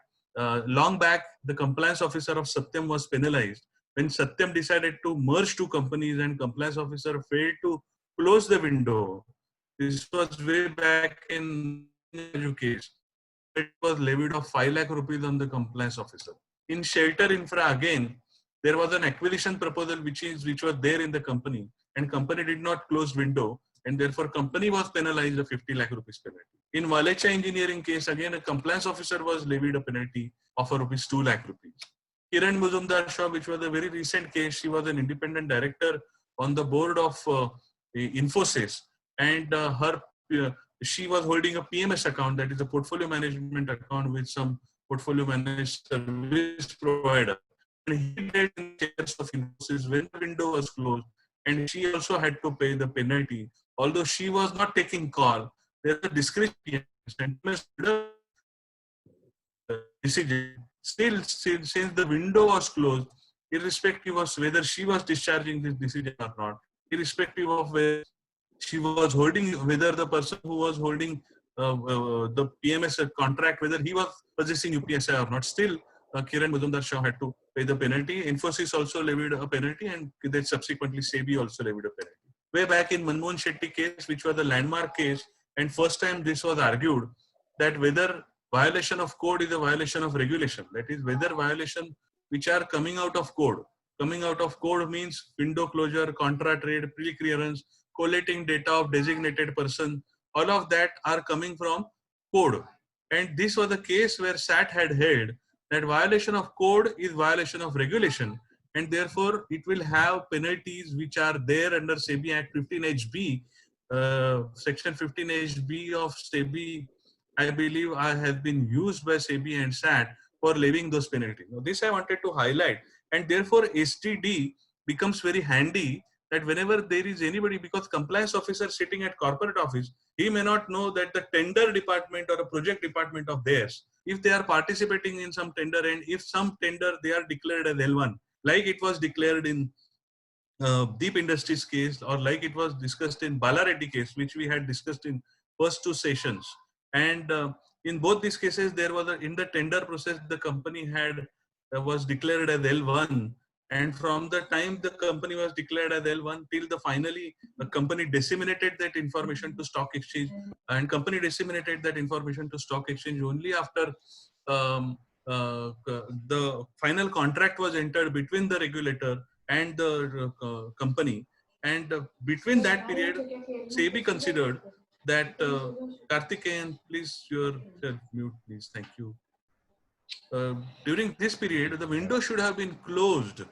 long back, the compliance officer of Satyam was penalized when Satyam decided to merge 2 companies and compliance officer failed to close the window. This was way back in case. It was levied of 5 lakh rupees on the compliance officer. In Shelter Infra again, there was an acquisition proposal which was there in the company, and company did not close window, and therefore company was penalized a 50 lakh rupees penalty. In Walecha Engineering case, again a compliance officer was levied a penalty of rupees 2 lakh rupees. Kiran Muzumdar Shaw, which was a very recent case, she was an independent director on the board of Infosys, and she was holding a PMS account, that is a portfolio management account with some portfolio managed service provider. And he did in shares of Infosys when the window was closed, and she also had to pay the penalty. Although she was not taking call, there was a discretion decision. Still, since the window was closed, irrespective of whether she was discharging this decision or not, irrespective of whether she was holding, whether the person who was holding the PMS contract, whether he was possessing UPSI or not, still Kiran Mazumdar Shaw had to pay the penalty. Infosys also levied a penalty, and then subsequently SEBI also levied a penalty. Way back in Manmohan Shetty case, which was the landmark case, and first time this was argued that whether violation of code is a violation of regulation. That is, whether violation which are coming out of code. Coming out of code means window closure, contra trade, pre-clearance, collating data of designated person. All of that are coming from code. And this was the case where SAT had held that violation of code is violation of regulation. And therefore, it will have penalties which are there under SEBI Act 15HB. Section 15HB of SEBI, I believe, has been used by SEBI and SAT for levying those penalties. Now, this I wanted to highlight. And therefore, STD becomes very handy that whenever there is anybody, because compliance officer sitting at corporate office, he may not know that the tender department or a project department of theirs, if they are participating in some tender, and if some tender they are declared as L1, like it was declared in Deep Industries case, or like it was discussed in Bala Reddy case, which we had discussed in first two sessions. And in both these cases, there was in the tender process, the company had was declared as L1. And from the time the company was declared as L1 till the finally the company disseminated that information to stock exchange, and company disseminated that information to stock exchange only after the final contract was entered between the regulator and the company. And between that period, SEBI considered that Karthikeyan, please yourself mute, please. Thank you. During this period, the window should have been closed.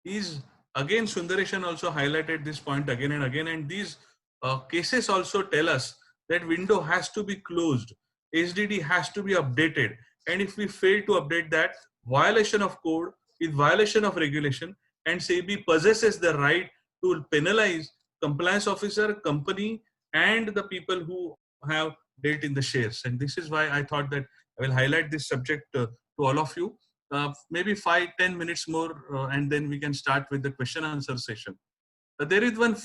Is again, Sundareshan also highlighted this point again and again, and these cases also tell us that window has to be closed. HDD has to be updated, and if we fail to update that, violation of code is violation of regulation, and SEBI possesses the right to penalize compliance officer, company, and the people who have dealt in the shares. And this is why I thought that I will highlight this subject to all of you. Maybe 5-10 minutes more, and then we can start with the question answer session. There is one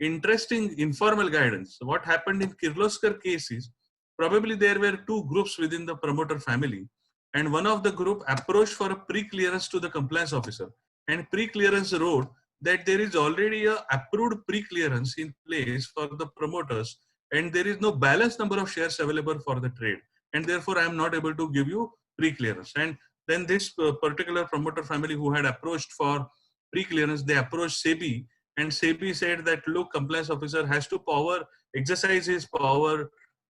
interesting informal guidance. What happened in Kirloskar case is, probably there were two groups within the promoter family, and one of the group approached for a pre-clearance to the compliance officer, and pre-clearance wrote that there is already a approved pre-clearance in place for the promoters, and there is no balance number of shares available for the trade, and therefore I am not able to give you pre-clearance. And then this particular promoter family who had approached for pre-clearance, they approached SEBI, and SEBI said that, look, compliance officer has to exercise his power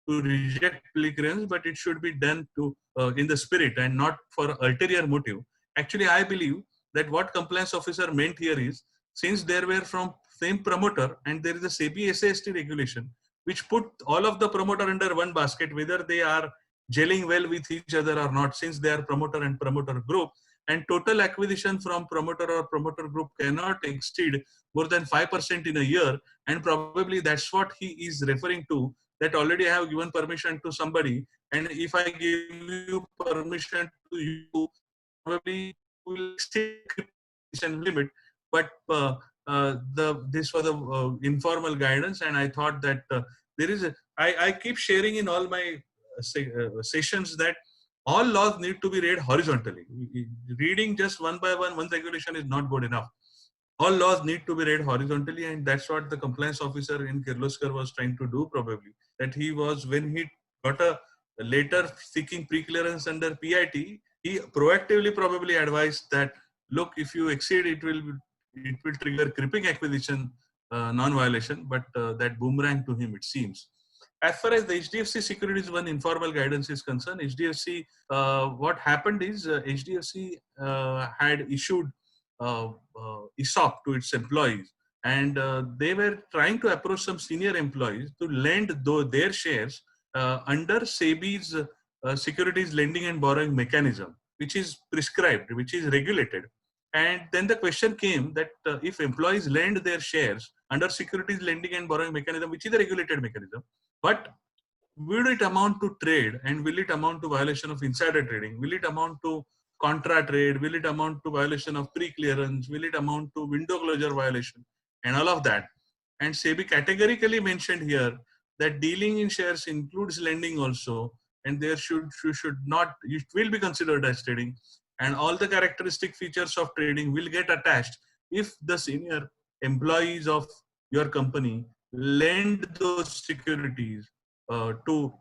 to reject pre-clearance, but it should be done to in the spirit and not for ulterior motive. Actually, I believe that what compliance officer meant here is, since there were from same promoter and there is a SEBI SAST regulation which put all of the promoter under one basket, whether they are gelling well with each other or not, since they are promoter and promoter group, and total acquisition from promoter or promoter group cannot exceed more than 5% in a year. And probably that's what he is referring to, that already I have given permission to somebody, and if I give you permission to you, probably will exceed limit. But this was the informal guidance, and I thought that there is I keep sharing in all my sessions that all laws need to be read horizontally. Reading just one by one regulation is not good enough. All laws need to be read horizontally, and that's what the compliance officer in Kirloskar was trying to do probably. That he was, when he got a letter seeking pre-clearance under PIT, he proactively probably advised that, look, if you exceed, it will trigger creeping acquisition non-violation, but that boomerang to him, it seems. As far as the HDFC Securities One informal guidance is concerned, HDFC, what happened is HDFC had issued ESOP to its employees, and they were trying to approach some senior employees to lend their shares under SEBI's securities lending and borrowing mechanism, which is prescribed, which is regulated. And then the question came that if employees lend their shares under securities lending and borrowing mechanism, which is a regulated mechanism, but will it amount to trade, and will it amount to violation of insider trading? Will it amount to contra trade? Will it amount to violation of pre-clearance? Will it amount to window closure violation? And all of that. And SEBI categorically mentioned here that dealing in shares includes lending also, and there should not, it will be considered as trading, and all the characteristic features of trading will get attached if the senior employees of your company lend those securities to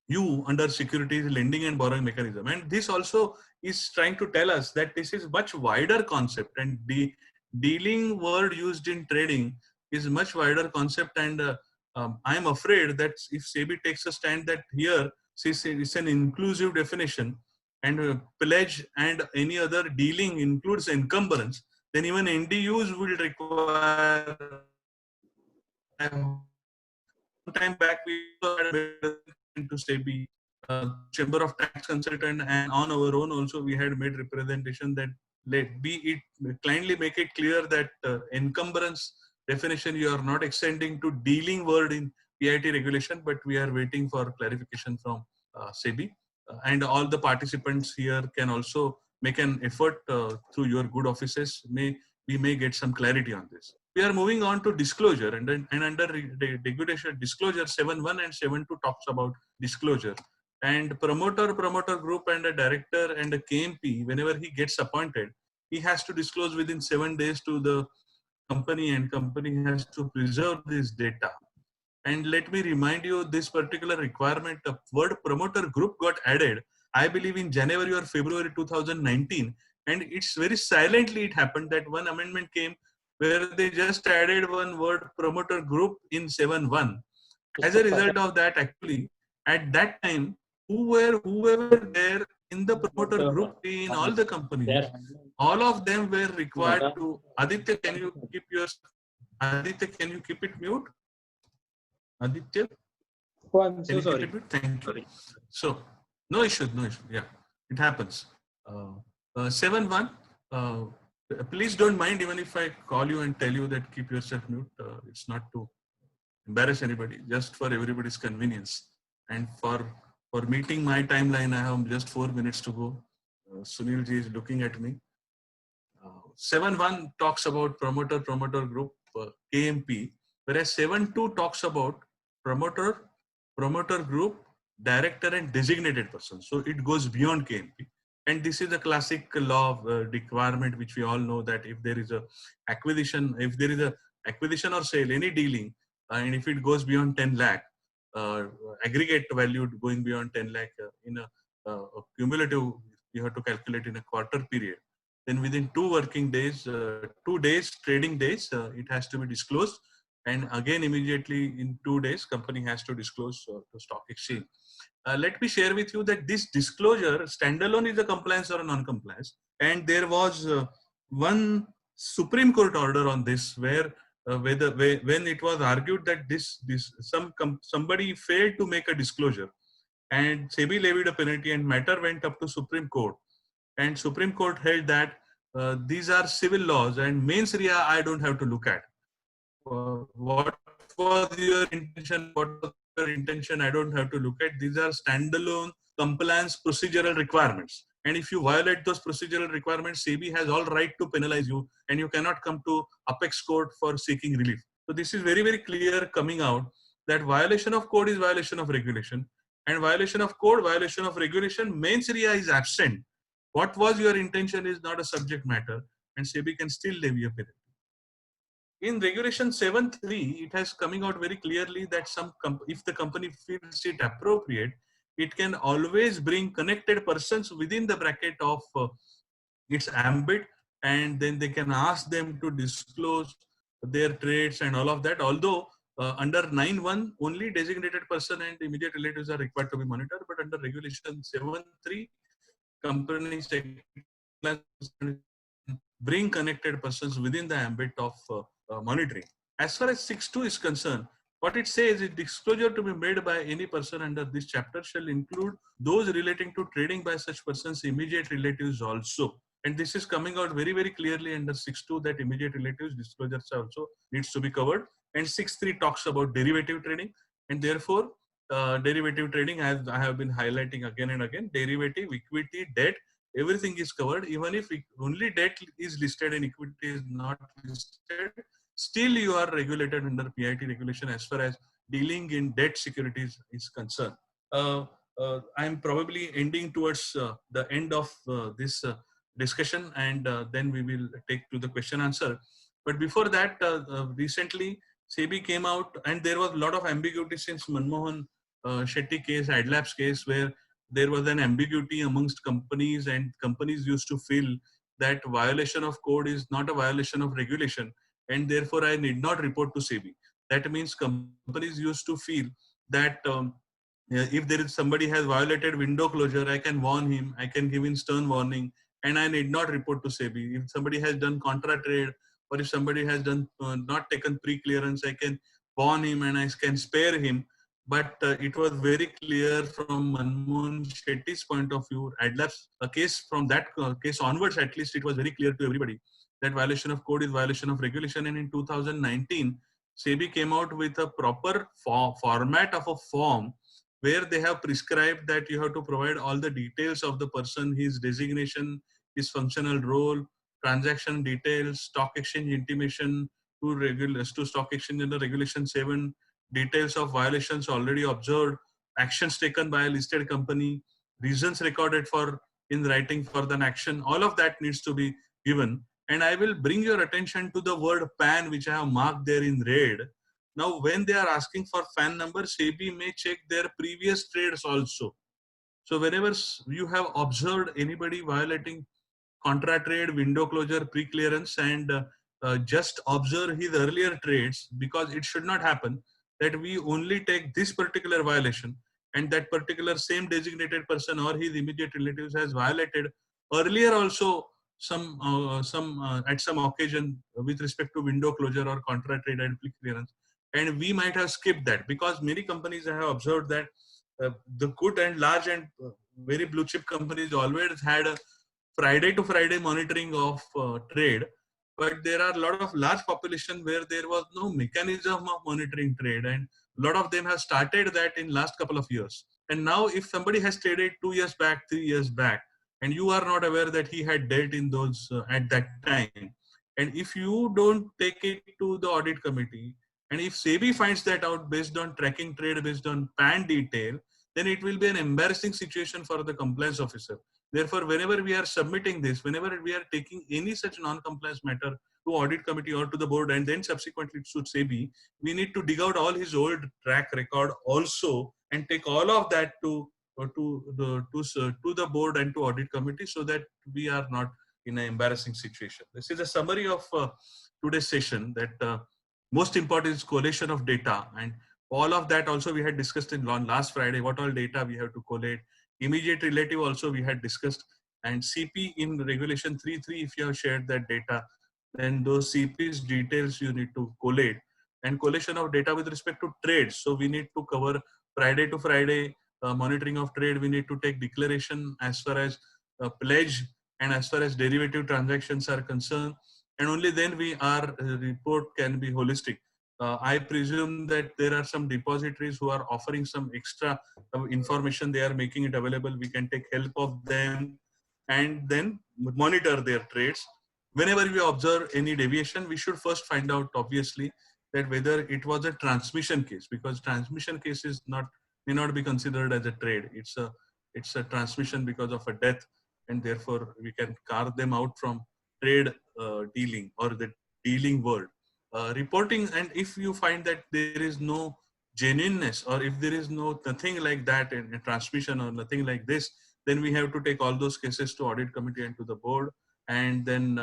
you under securities lending and borrowing mechanism. And this also is trying to tell us that this is much wider concept, and the dealing word used in trading is much wider concept. And I am afraid that if SEBI takes a stand that here it's an inclusive definition, and pledge and any other dealing includes encumbrance, then even NDUs will require. Some time back, we had to SEBI, Chamber of Tax Consultant, and on our own also we had made representation that kindly make it clear that encumbrance definition you are not extending to dealing word in PIT regulation, but we are waiting for clarification from SEBI. And all the participants here can also make an effort through your good offices. We may get some clarity on this. We are moving on to disclosure, and under regulation disclosure 7.1 and 7.2 talks about disclosure. And promoter group and a director and a KMP, whenever he gets appointed, he has to disclose within 7 days to the company, and company has to preserve this data. And let me remind you, this particular requirement, the word promoter group got added, I believe in January or February 2019. And it's very silently it happened that one amendment came where they just added one word promoter group in 7.1. As a result of that, actually, at that time, whoever there in the promoter group in all the companies, all of them were required to. Aditya, can you keep it mute? Aditya? Oh, I'm so sorry. Thank you. So, no issue. Yeah, it happens. 7.1. Please don't mind even if I call you and tell you that keep yourself mute. It's not to embarrass anybody, just for everybody's convenience. And for meeting my timeline, I have just 4 minutes to go. Sunil ji is looking at me. 7.1 talks about promoter group, KMP, whereas 7.2 talks about promoter group, director and designated person. So it goes beyond KMP. And this is a classic law requirement, which we all know, that if there is a acquisition, or sale, any dealing, and if it goes beyond 10 lakh, aggregate value going beyond 10 lakh in a cumulative, you have to calculate in a quarter period. Then within 2 working days, 2 days, trading days, it has to be disclosed. And again, immediately in 2 days, company has to disclose to stock exchange. Let me share with you that this disclosure standalone is a compliance or a non-compliance. And there was one Supreme Court order on this, where when it was argued that somebody failed to make a disclosure, and SEBI levied a penalty, and matter went up to Supreme Court. And Supreme Court held that these are civil laws, and mens rea I don't have to look at. What was your intention? I don't have to look at. These are standalone compliance procedural requirements. And if you violate those procedural requirements, SEBI has all right to penalize you, and you cannot come to apex court for seeking relief. So this is very, very clear coming out that violation of code is violation of regulation, and violation of code, violation of regulation, mens rea is absent. What was your intention is not a subject matter, and SEBI can still levy a penalty. In regulation 7.3, it has coming out very clearly that if the company feels it appropriate, it can always bring connected persons within the bracket of its ambit, and then they can ask them to disclose their trades and all of that. Although under 9.1, only designated person and immediate relatives are required to be monitored, but under regulation 7.3, companies bring connected persons within the ambit of monitoring. As far as 6.2 is concerned, what it says is disclosure to be made by any person under this chapter shall include those relating to trading by such persons' immediate relatives also. And this is coming out very, very clearly under 6.2 that immediate relatives disclosures also needs to be covered. And 6.3 talks about derivative trading. And therefore, derivative trading, as I have been highlighting again and again, derivative, equity, debt, everything is covered. Even if only debt is listed and equity is not listed, still you are regulated under PIT regulation as far as dealing in debt securities is concerned. I'm probably ending towards the end of this discussion, and then we will take to the question answer. But before that, recently SEBI came out, and there was a lot of ambiguity since Manmohan Shetty case, AdLabs case, where there was an ambiguity amongst companies, and companies used to feel that violation of code is not a violation of regulation, and therefore I need not report to SEBI. That means companies used to feel that if there is somebody has violated window closure, I can warn him, I can give him stern warning, and I need not report to SEBI. If somebody has done contra trade, or if somebody has done not taken pre-clearance, I can warn him and I can spare him. But it was very clear from Manmohan Shetty's point of view, AdLabs, a case from that case onwards, at least it was very clear to everybody that violation of code is violation of regulation. And in 2019, SEBI came out with a proper format of a form where they have prescribed that you have to provide all the details of the person, his designation, his functional role, transaction details, stock exchange intimation to stock exchange under regulation 7, details of violations already observed, actions taken by a listed company, reasons recorded for in writing for the action. All of that needs to be given. And I will bring your attention to the word PAN, which I have marked there in red. Now, when they are asking for PAN number, SEBI may check their previous trades also. So whenever you have observed anybody violating contra trade, window closure, pre-clearance, and just observe his earlier trades, because it should not happen that we only take this particular violation and that particular same designated person or his immediate relatives has violated earlier also some at some occasion with respect to window closure or contra trade and pre-clearance, and we might have skipped that, because many companies have observed that the good and large and very blue chip companies always had a Friday to Friday monitoring of trade, but there are a lot of large population where there was no mechanism of monitoring trade, and a lot of them have started that in last couple of years. And now if somebody has traded 2 years back, 3 years back, and you are not aware that he had dealt in those at that time, and if you don't take it to the audit committee, and if SEBI finds that out based on tracking trade, based on PAN detail, then it will be an embarrassing situation for the compliance officer. Therefore, whenever we are submitting this, whenever we are taking any such non-compliance matter to audit committee or to the board, and then subsequently to SEBI, we need to dig out all his old track record also and take all of that to the board and to audit committee, so that we are not in an embarrassing situation. This is a summary of today's session. That most important is collation of data, and all of that also we had discussed in last Friday. What all data we have to collate. Immediate relative also we had discussed, and CP in regulation 3.3, if you have shared that data, then those CP's details you need to collate. And collation of data with respect to trades, so we need to cover Friday to Friday monitoring of trade. We need to take declaration as far as pledge and as far as derivative transactions are concerned, and only then our report can be holistic. I presume that there are some depositories who are offering some extra information. They are making it available. We can take help of them and then monitor their trades. Whenever we observe any deviation, we should first find out, obviously, that whether it was a transmission case, because transmission case is may not be considered as a trade. It's a transmission because of a death, and therefore we can carve them out from trade dealing or the dealing world. Reporting, and if you find that there is no genuineness, or if there is nothing like that in transmission or nothing like this, then we have to take all those cases to audit committee and to the board, and then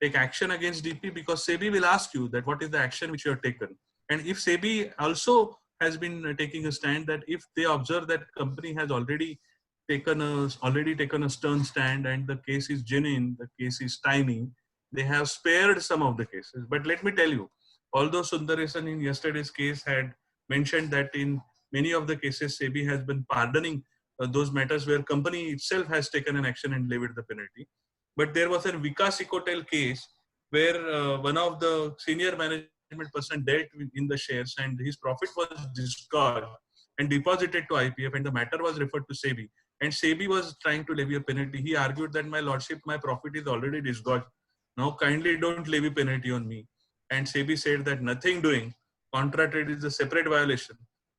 take action against DP, because SEBI will ask you that what is the action which you have taken. And if SEBI also has been taking a stand, that if they observe that company has already taken a stern stand and the case is genuine, the case is tiny, they have spared some of the cases. But let me tell you, although Sundaresan in yesterday's case had mentioned that in many of the cases, SEBI has been pardoning those matters where company itself has taken an action and levied the penalty. But there was a Vikas Ecotel case where one of the senior management person dealt in the shares and his profit was disgorged. and deposited to IPF, and the matter was referred to SEBI, and SEBI was trying to levy a penalty. He argued that, my lordship, my profit is already disgorged. Now kindly don't levy penalty on me. And SEBI said that nothing doing, contra trade is a separate violation,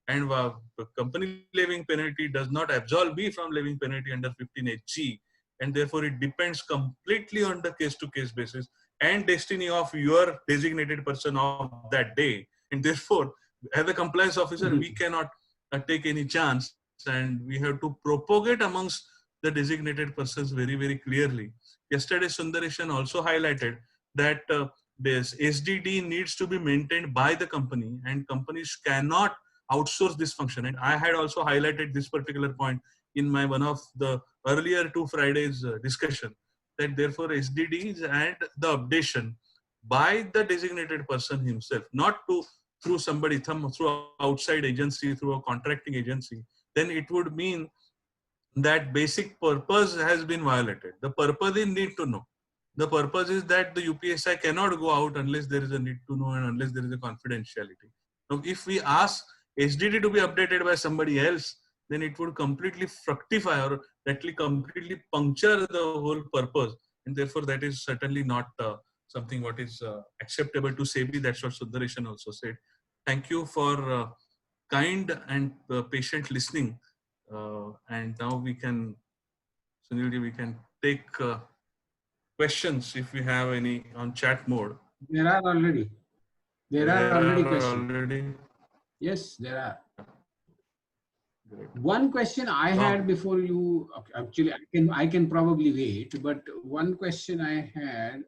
and the company levying penalty does not absolve me from levying penalty under 15HG, and therefore it depends completely on the case-to-case basis and destiny of your designated person of that day. And therefore, as a compliance officer, we cannot take any chance, and we have to propagate amongst the designated persons very, very clearly. Yesterday, Sundareshan also highlighted that this SDD needs to be maintained by the company, and companies cannot outsource this function. And I had also highlighted this particular point in my one of the earlier 2 Fridays discussion, that therefore SDDs and the updation by the designated person himself, not to through somebody, through outside agency, through a contracting agency, then it would mean that basic purpose has been violated. The purpose is need to know. The purpose is that the UPSI cannot go out unless there is a need to know and unless there is a confidentiality. Now, if we ask SDD to be updated by somebody else, then it would completely fructify or actually completely puncture the whole purpose. And therefore, that is certainly not something what is acceptable to SEBI. That's what Sundareshan also said. Thank you for kind and patient listening. And now we can, Sunilji, we can take questions if we have any on chat mode. There are already. There are already questions. Yes, there are. Great. One question I had before you, actually I can probably wait, but one question I had,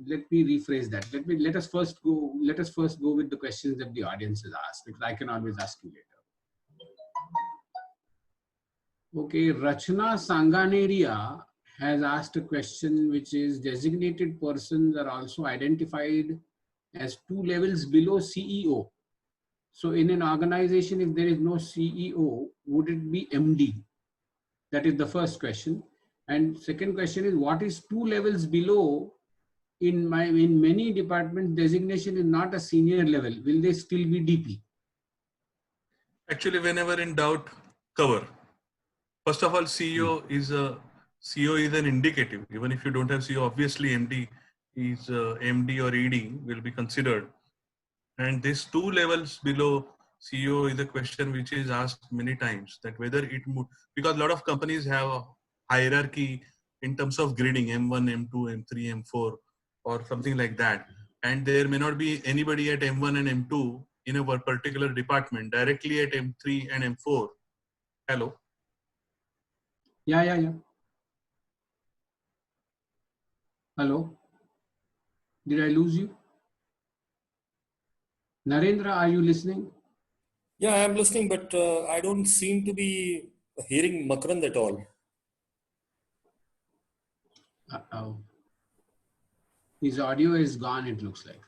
let me rephrase that. Let us first go with the questions that the audience has asked, because I can always ask you later. Okay, Rachna Sanganeria has asked a question, which is, designated persons are also identified as 2 levels below CEO. So in an organization, if there is no CEO, would it be MD? That is the first question. And second question is, what is 2 levels below? In many departments, designation is not a senior level. Will they still be DP? Actually, whenever in doubt, cover. First of all, CEO is an indicative. Even if you don't have CEO, obviously MD or ED will be considered. And these 2 levels below CEO is a question which is asked many times, that whether it would, because a lot of companies have a hierarchy in terms of grading, M1, M2, M3, M4, or something like that. And there may not be anybody at M1 and M2 in a particular department directly at M3 and M4. Hello? Yeah. Hello? Did I lose you? Narendra, are you listening? Yeah, I am listening, but I don't seem to be hearing Makarand at all. Uh-oh. His audio is gone, it looks like.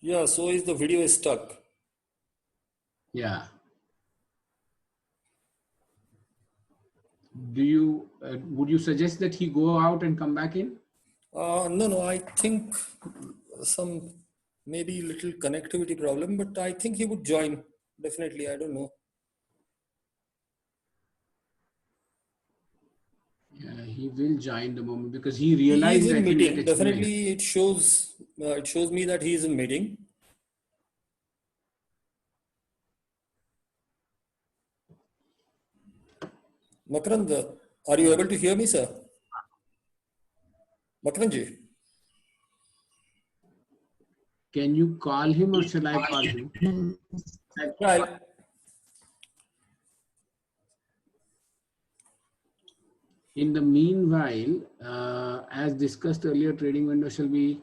Yeah, so is the video is stuck. Yeah. Would you suggest that he go out and come back in? No, I think some maybe little connectivity problem, but I think he would join. Definitely, I don't know. Yeah, he will join the moment, because he realized he is in meeting. that Definitely, it shows me that he is in meeting. Makarand, are you able to hear me, sir? Makarandji? Can you call him, or shall I call him? Right. In the meanwhile, as discussed earlier, trading window shall be,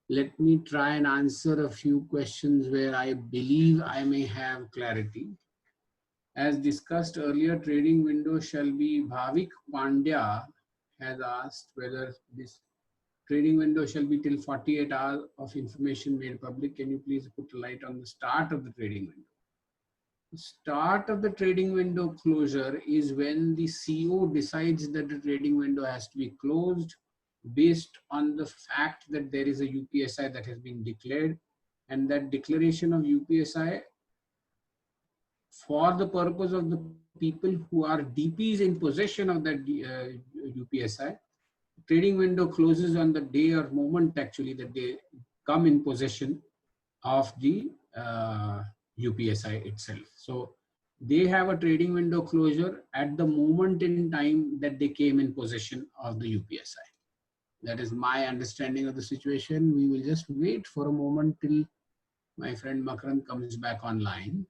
let me try and answer a few questions where I believe I may have clarity. As discussed earlier, trading window shall be, Bhavik Pandya has asked whether this trading window shall be till 48 hours of information made public. Can you please put a light on the start of the trading window? The start of the trading window closure is when the CEO decides that the trading window has to be closed based on the fact that there is a UPSI that has been declared, and that declaration of UPSI for the purpose of the people who are DPs in possession of that UPSI, trading window closes on the day or moment actually that they come in possession of the UPSI itself. So they have a trading window closure at the moment in time that they came in possession of the UPSI. That is my understanding of the situation. We will just wait for a moment till my friend Makarand comes back online.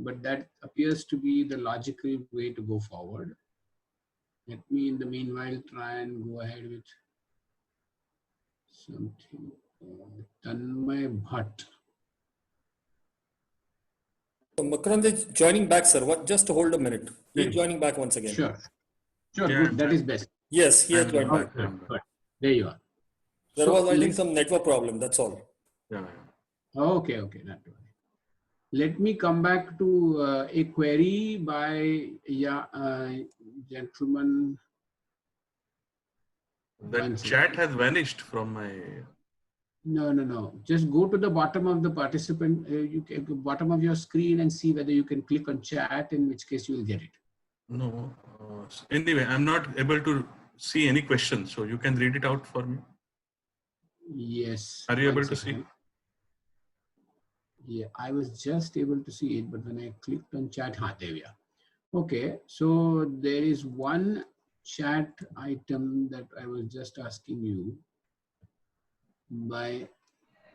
But that appears to be the logical way to go forward. Let me, in the meanwhile, try and go ahead with something. Tanmay Bhatt. Makarand is joining back, sir. What? Just hold a minute. He's joining back once again. Sure. Sure, Yeah, good. That is best. Yes, he has I'm joined back. back. Good. There you are. There So was, I think, let's- some network problem. That's all. Yeah. Okay, okay. Not to worry. Let me come back to a query by gentleman. That One chat second. has vanished from my. No. Just go to the bottom of the participant, you can, bottom of your screen and see whether you can click on chat, in which case you will get it. No. Anyway, I'm not able to see any questions, so you can read it out for me. Yes. Are you one able to see? second. Yeah, I was just able to see it, but when I clicked on chat, there we are. Okay, so there is one chat item that I was just asking you by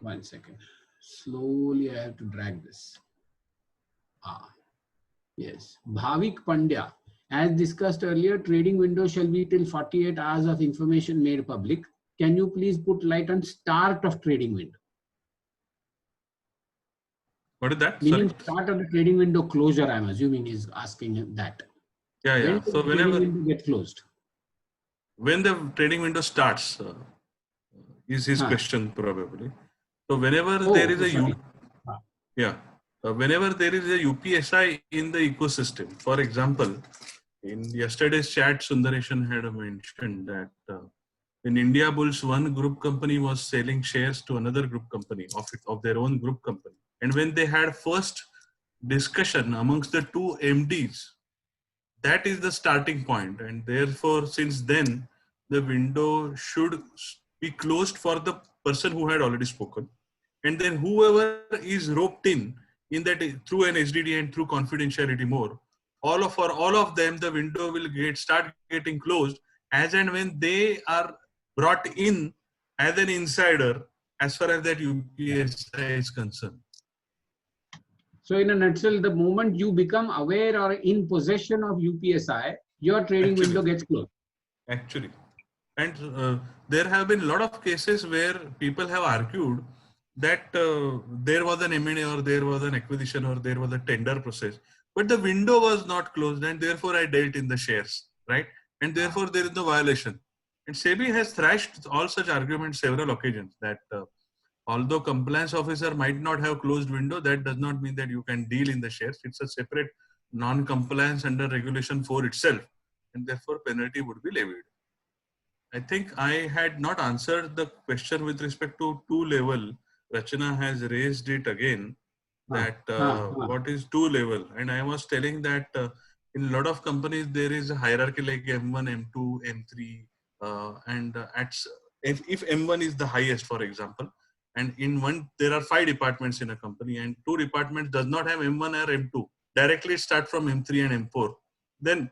1 second. Slowly, I have to drag this. Yes, Bhavik Pandya. As discussed earlier, trading window shall be till 48 hours of information made public. Can you please put light on start of trading window? What is that? Meaning Sorry. start of the trading window closure, I'm assuming is asking that. Yeah. When does So the trading whenever window get closed? when the trading window starts, is his question probably. So whenever there is a sorry. whenever there is a UPSI in the ecosystem, for example, in yesterday's chat, Sundareshan had mentioned that in India Bulls, one group company was selling shares to another group company of their own group company. And when they had first discussion amongst the two MDs, that is the starting point. And therefore, since then, the window should be closed for the person who had already spoken. And then whoever is roped in that through an SDD and through confidentiality more, all of them, the window will start getting closed as and when they are brought in as an insider as far as that UPSI is concerned. So in a nutshell, the moment you become aware or in possession of UPSI, your trading window gets closed. Actually. And there have been a lot of cases where people have argued that there was an M&A or there was an acquisition or there was a tender process, but the window was not closed and therefore I dealt in the shares, right? And therefore there is no violation. And SEBI has thrashed all such arguments several occasions that although compliance officer might not have closed window, that does not mean that you can deal in the shares. It's a separate non-compliance under regulation 4 itself, and therefore penalty would be levied. I think I had not answered the question with respect to 2 level. Rachana has raised it again, that what is 2 level? And I was telling that in a lot of companies, there is a hierarchy like M1, M2, M3, if M1 is the highest, for example, and in one, there are 5 departments in a company and 2 departments does not have M1 or M2, directly start from M3 and M4. Then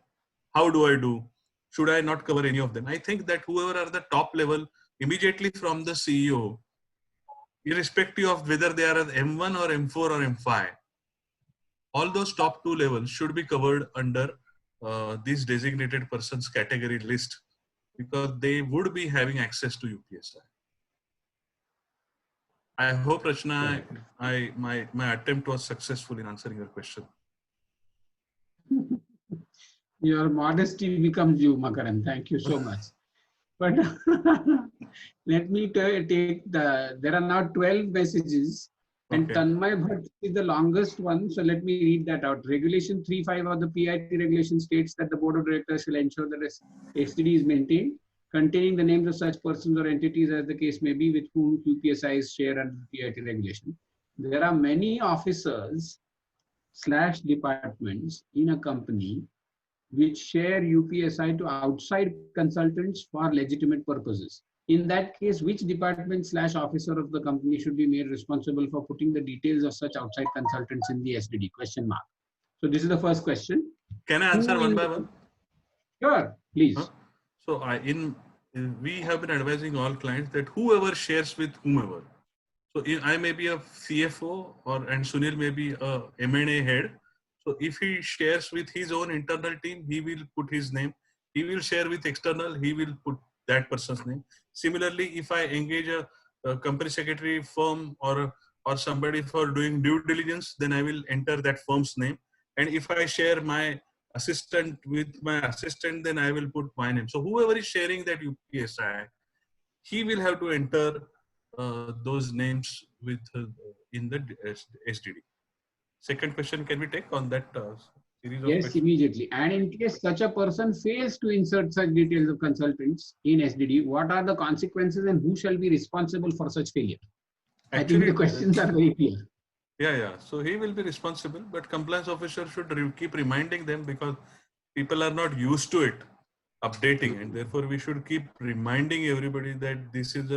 how do I do? Should I not cover any of them? I think that whoever are the top level, immediately from the CEO, irrespective of whether they are at M1 or M4 or M5, all those top 2 levels should be covered under this designated persons category list, because they would be having access to UPSI. I hope, Rachna, my attempt was successful in answering your question. Your modesty becomes you, Makarand. Thank you so much. But let me take there are now 12 messages and Tanmay Bhatt is the longest one. So let me read that out. Regulation 3.5 of the PIT regulation states that the board of directors shall ensure that STD is maintained, containing the names of such persons or entities as the case may be with whom UPSI is shared under PIT regulation. There are many officers / departments in a company which share UPSI to outside consultants for legitimate purposes. In that case, which department / officer of the company should be made responsible for putting the details of such outside consultants in the SDD? Question mark. So this is the first question. Can I answer Who one in by the- one? Sure, please. So we have been advising all clients that whoever shares with whomever. So I may be a CFO and Sunil may be a M&A head. So if he shares with his own internal team, he will put his name. He will share with external, he will put that person's name. Similarly, if I engage a company secretary firm or somebody for doing due diligence, then I will enter that firm's name. And if I share my assistant with my assistant, then I will put my name. So whoever is sharing that UPSI, he will have to enter those names with in the SDD. Second question, can we take on that series of Yes, questions? immediately. And in case such a person fails to insert such details of consultants in SDD, what are the consequences and who shall be responsible for such failure? I think the questions are very clear. Yeah. So he will be responsible, but compliance officer should keep reminding them because people are not used to it updating, and therefore we should keep reminding everybody that this is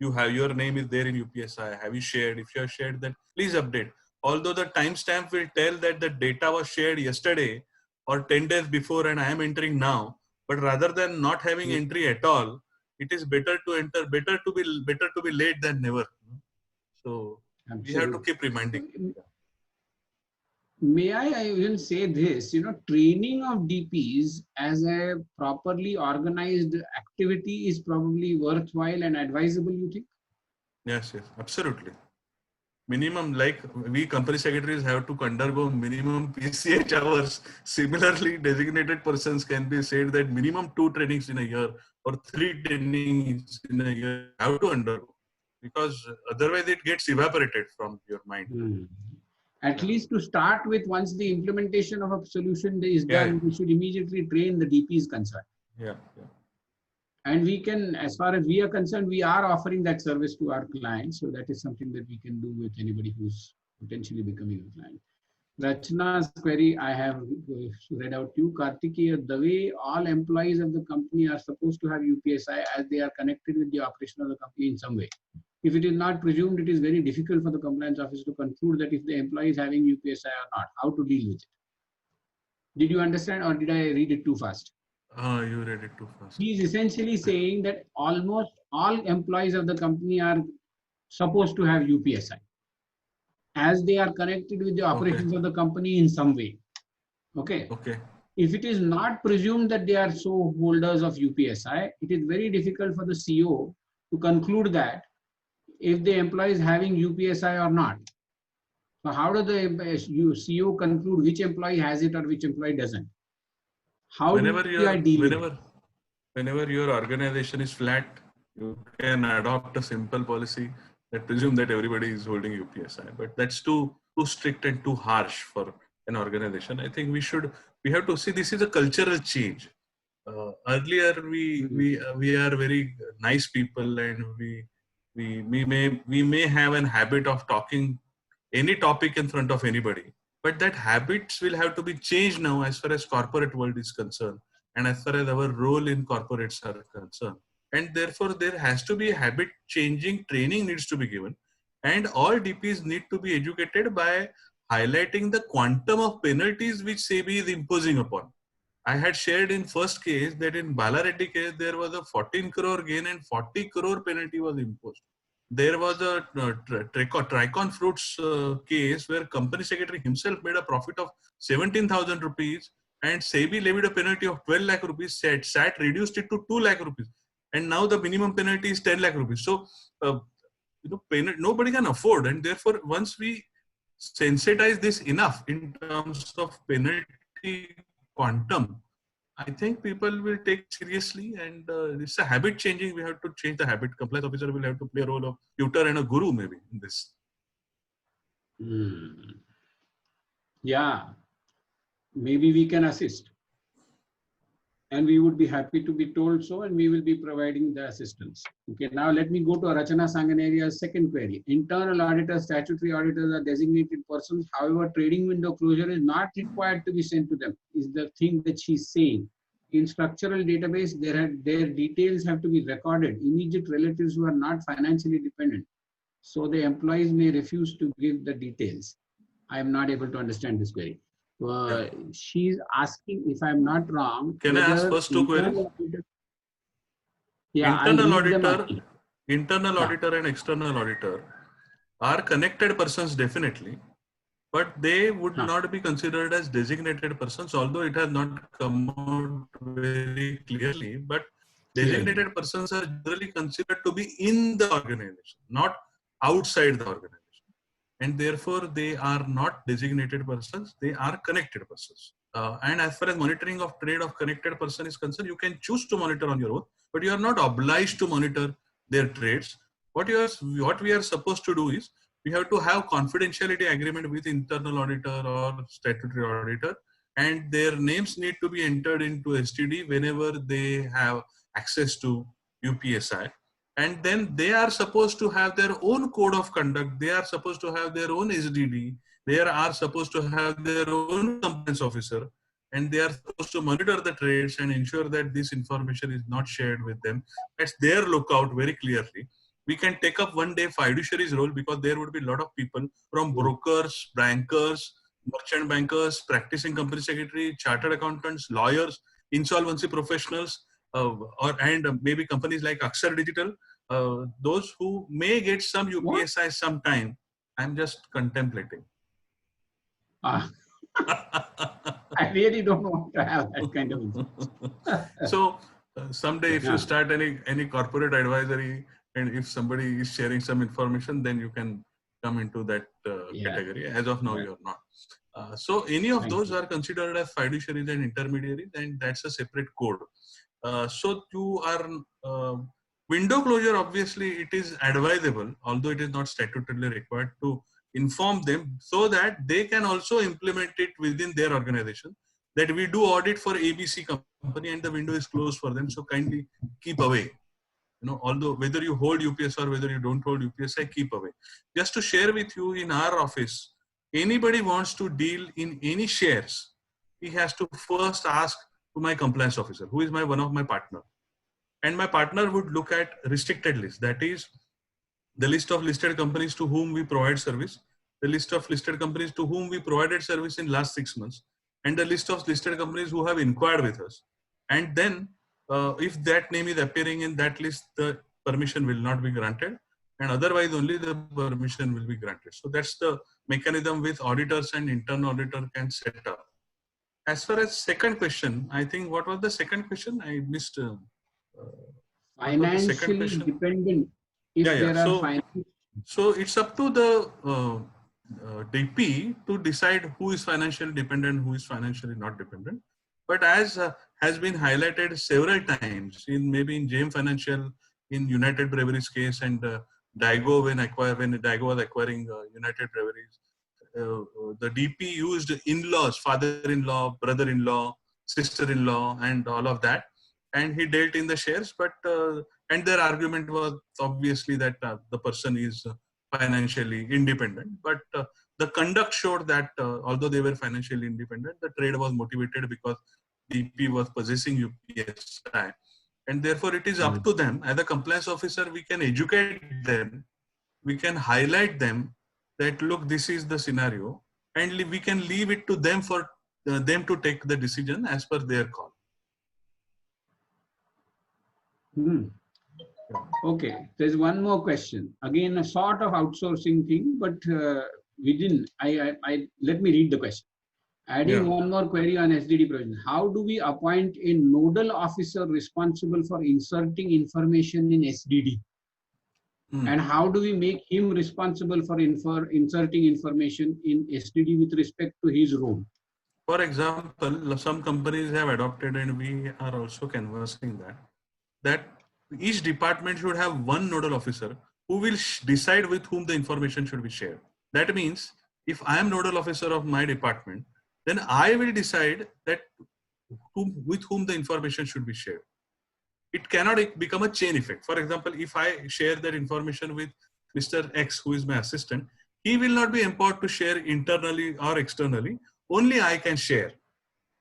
you have your name is there in UPSI. Have you shared? If you have shared, then please update. Although the timestamp will tell that the data was shared yesterday or 10 days before, and I am entering now, but rather than not having entry at all, it is better to enter. Better to be late than never. So we have to Absolutely. keep reminding. May I even say this, training of DPs as a properly organized activity is probably worthwhile and advisable, you think? Yes, absolutely. Minimum, like we company secretaries have to undergo minimum PCH hours. Similarly, designated persons can be said that minimum 2 trainings in a year or 3 trainings in a year have to undergo, because otherwise it gets evaporated from your mind. At least to start with, once the implementation of a solution is Yeah, done, we should immediately train the DPs concerned. yeah. And we can, as far as we are concerned, we are offering that service to our clients. So that is something that we can do with anybody who's potentially becoming a client. Rachna's query I have read out to you. Kartikeya, the way all employees of the company are supposed to have UPSI as they are connected with the operation of the company in some way. If it is not presumed, it is very difficult for the compliance officer to conclude that if the employee is having UPSI or not, how to deal with it. Did you understand or did I read it too fast? You read it too fast. He is essentially saying that almost all employees of the company are supposed to have UPSI as they are connected with the operations of the company in some way. Okay. If it is not presumed that they are so holders of UPSI, it is very difficult for the CEO to conclude that if the employee is having UPSI or not. So how does the CEO conclude which employee has it or which employee doesn't? How Whenever do I deal with it? Whenever your organization is flat, you can adopt a simple policy that presume that everybody is holding UPSI, but that's too strict and too harsh for an organization. I think we have to see this is a cultural change. Earlier, we are very nice people, and we may have an habit of talking any topic in front of anybody, but that habits will have to be changed now as far as corporate world is concerned, and as far as our role in corporates are concerned. And therefore, there has to be habit changing training needs to be given, and all DPs need to be educated by highlighting the quantum of penalties which SEBI is imposing upon. I had shared in first case that in Bala Reddy case, there was a 14 crore gain and 40 crore penalty was imposed. There was a Tricon Fruits case where company secretary himself made a profit of 17,000 rupees and SEBI levied a penalty of 12 lakh rupees. SAT reduced it to 2 lakh rupees. And now the minimum penalty is 10 lakh rupees. So, nobody can afford. And therefore, once we sensitize this enough in terms of penalty quantum, I think people will take seriously, and it's a habit changing. We have to change the habit. Compliance officer will have to play a role of tutor and a guru maybe in this. Yeah, maybe we can assist. and we would be happy to be told so, and we will be providing the assistance. Okay, now let me go to Rachana Sanganeria's second query. Internal auditors, statutory auditors are designated persons. However, trading window closure is not required to be sent to them, is the thing that she's saying. In structural database, their details have to be recorded. Immediate relatives who are not financially dependent. So the employees may refuse to give the details. I am not able to understand this query. She's asking, if I'm not wrong, can I ask first two queries? Yeah, internal auditor and external auditor are connected persons definitely, but they would not be considered as designated persons, although it has not come out very clearly. But designated persons are generally considered to be in the organization, not outside the organization. And therefore, they are not designated persons, they are connected persons. And as far as monitoring of trade of connected person is concerned, you can choose to monitor on your own, but you are not obliged to monitor their trades. What we are supposed to do is, we have to have confidentiality agreement with internal auditor or statutory auditor, and their names need to be entered into STD whenever they have access to UPSI. And then they are supposed to have their own code of conduct. They are supposed to have their own SDD. They are supposed to have their own compliance officer, and they are supposed to monitor the trades and ensure that this information is not shared with them. That's their lookout very clearly. We can take up one day fiduciary's role, because there would be a lot of people from brokers, bankers, merchant bankers, practicing company secretary, chartered accountants, lawyers, insolvency professionals, and maybe companies like Akshar Digital, those who may get some UPSI sometime. I'm just contemplating. I really don't want to have that kind of information. So someday if you start any corporate advisory, and if somebody is sharing some information, then you can come into that category. As of now, you're not. So any of those are considered as fiduciaries and intermediaries, and that's a separate code. So to our window closure, obviously it is advisable, although it is not statutorily required, to inform them so that they can also implement it within their organization, that we do audit for ABC company and the window is closed for them, so kindly keep away. You know, although whether you hold UPS or whether you don't hold UPSI, keep away. Just to share with you, in our office, anybody wants to deal in any shares, he has to first ask to my compliance officer, who is one of my partner. And my partner would look at restricted list. That is the list of listed companies to whom we provide service, the list of listed companies to whom we provided service in last 6 months, and the list of listed companies who have inquired with us. And then if that name is appearing in that list, the permission will not be granted, and otherwise only the permission will be granted. So that's the mechanism with auditors and internal auditor can set up. As far as second question, I think, what was the second question? I missed. Financially dependent. If there are so it's up to the DP to decide who is financially dependent, who is financially not dependent. But as has been highlighted several times, maybe in JM Financial, in United Breweries case, and Daigo when Daigo was acquiring United Breweries, the DP used in-laws, father-in-law, brother-in-law, sister-in-law, and all of that, and he dealt in the shares. But and their argument was obviously that the person is financially independent. But the conduct showed that although they were financially independent, the trade was motivated because DP was possessing UPSI, and therefore it is up to them. As a compliance officer, we can educate them, we can highlight them that look, this is the scenario, and we can leave it to them for them to take the decision as per their call. Okay, there's one more question. Again, a sort of outsourcing thing, but within, let me read the question. Adding one more query on SDD provision. How do we appoint a nodal officer responsible for inserting information in SDD? And how do we make him responsible for inserting information in SDD with respect to his role? For example, some companies have adopted, and we are also conversing that each department should have one nodal officer who will decide with whom the information should be shared. That means if I am nodal officer of my department, then I will decide that with whom the information should be shared. It cannot become a chain effect. For example, if I share that information with Mr. X, who is my assistant, he will not be empowered to share internally or externally. Only I can share.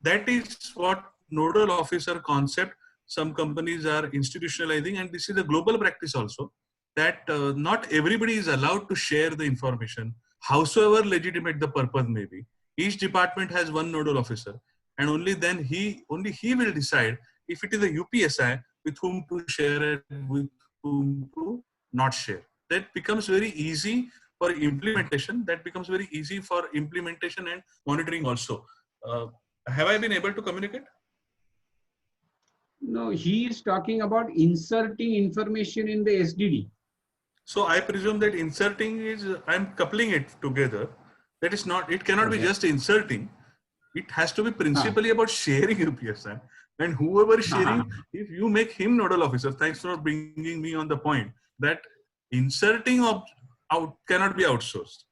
That is what nodal officer concept some companies are institutionalizing, and this is a global practice also, that not everybody is allowed to share the information, howsoever legitimate the purpose may be. Each department has one nodal officer, and only then he will decide if it is a UPSI with whom to share and with whom to not share. That becomes very easy for implementation. That becomes very easy for implementation and monitoring also. Have I been able to communicate? No, he is talking about inserting information in the SDD. So I presume that inserting is, I'm coupling it together. That is not, it cannot be just inserting. It has to be principally about sharing UPSI. And whoever is sharing, if you make him nodal officer, thanks for bringing me on the point that inserting out cannot be outsourced.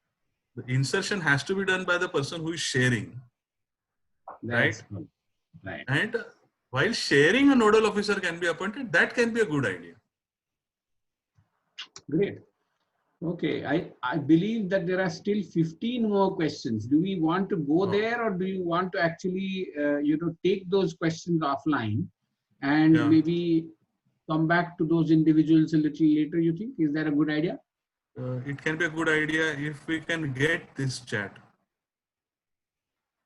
The insertion has to be done by the person who is sharing. Right? Right. And while sharing, a nodal officer can be appointed, that can be a good idea. Great. Okay, I believe that there are still 15 more questions. Do we want to go there, or do you want to actually, take those questions offline and maybe come back to those individuals a little later, you think? Is that a good idea? It can be a good idea if we can get this chat.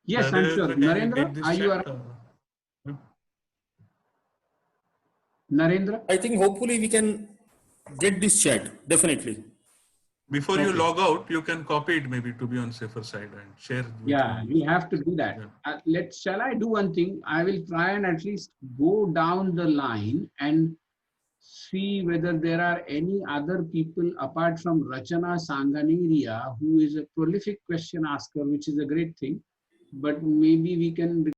Yes, I'm sure. Narendra, are you around? Narendra? I think hopefully we can get this chat, definitely. Before you log out, you can copy it maybe to be on safer side and share. Yeah, we have to do that. Shall I do one thing? I will try and at least go down the line and see whether there are any other people apart from Rachana Sanganiria, who is a prolific question asker, which is a great thing. But maybe we can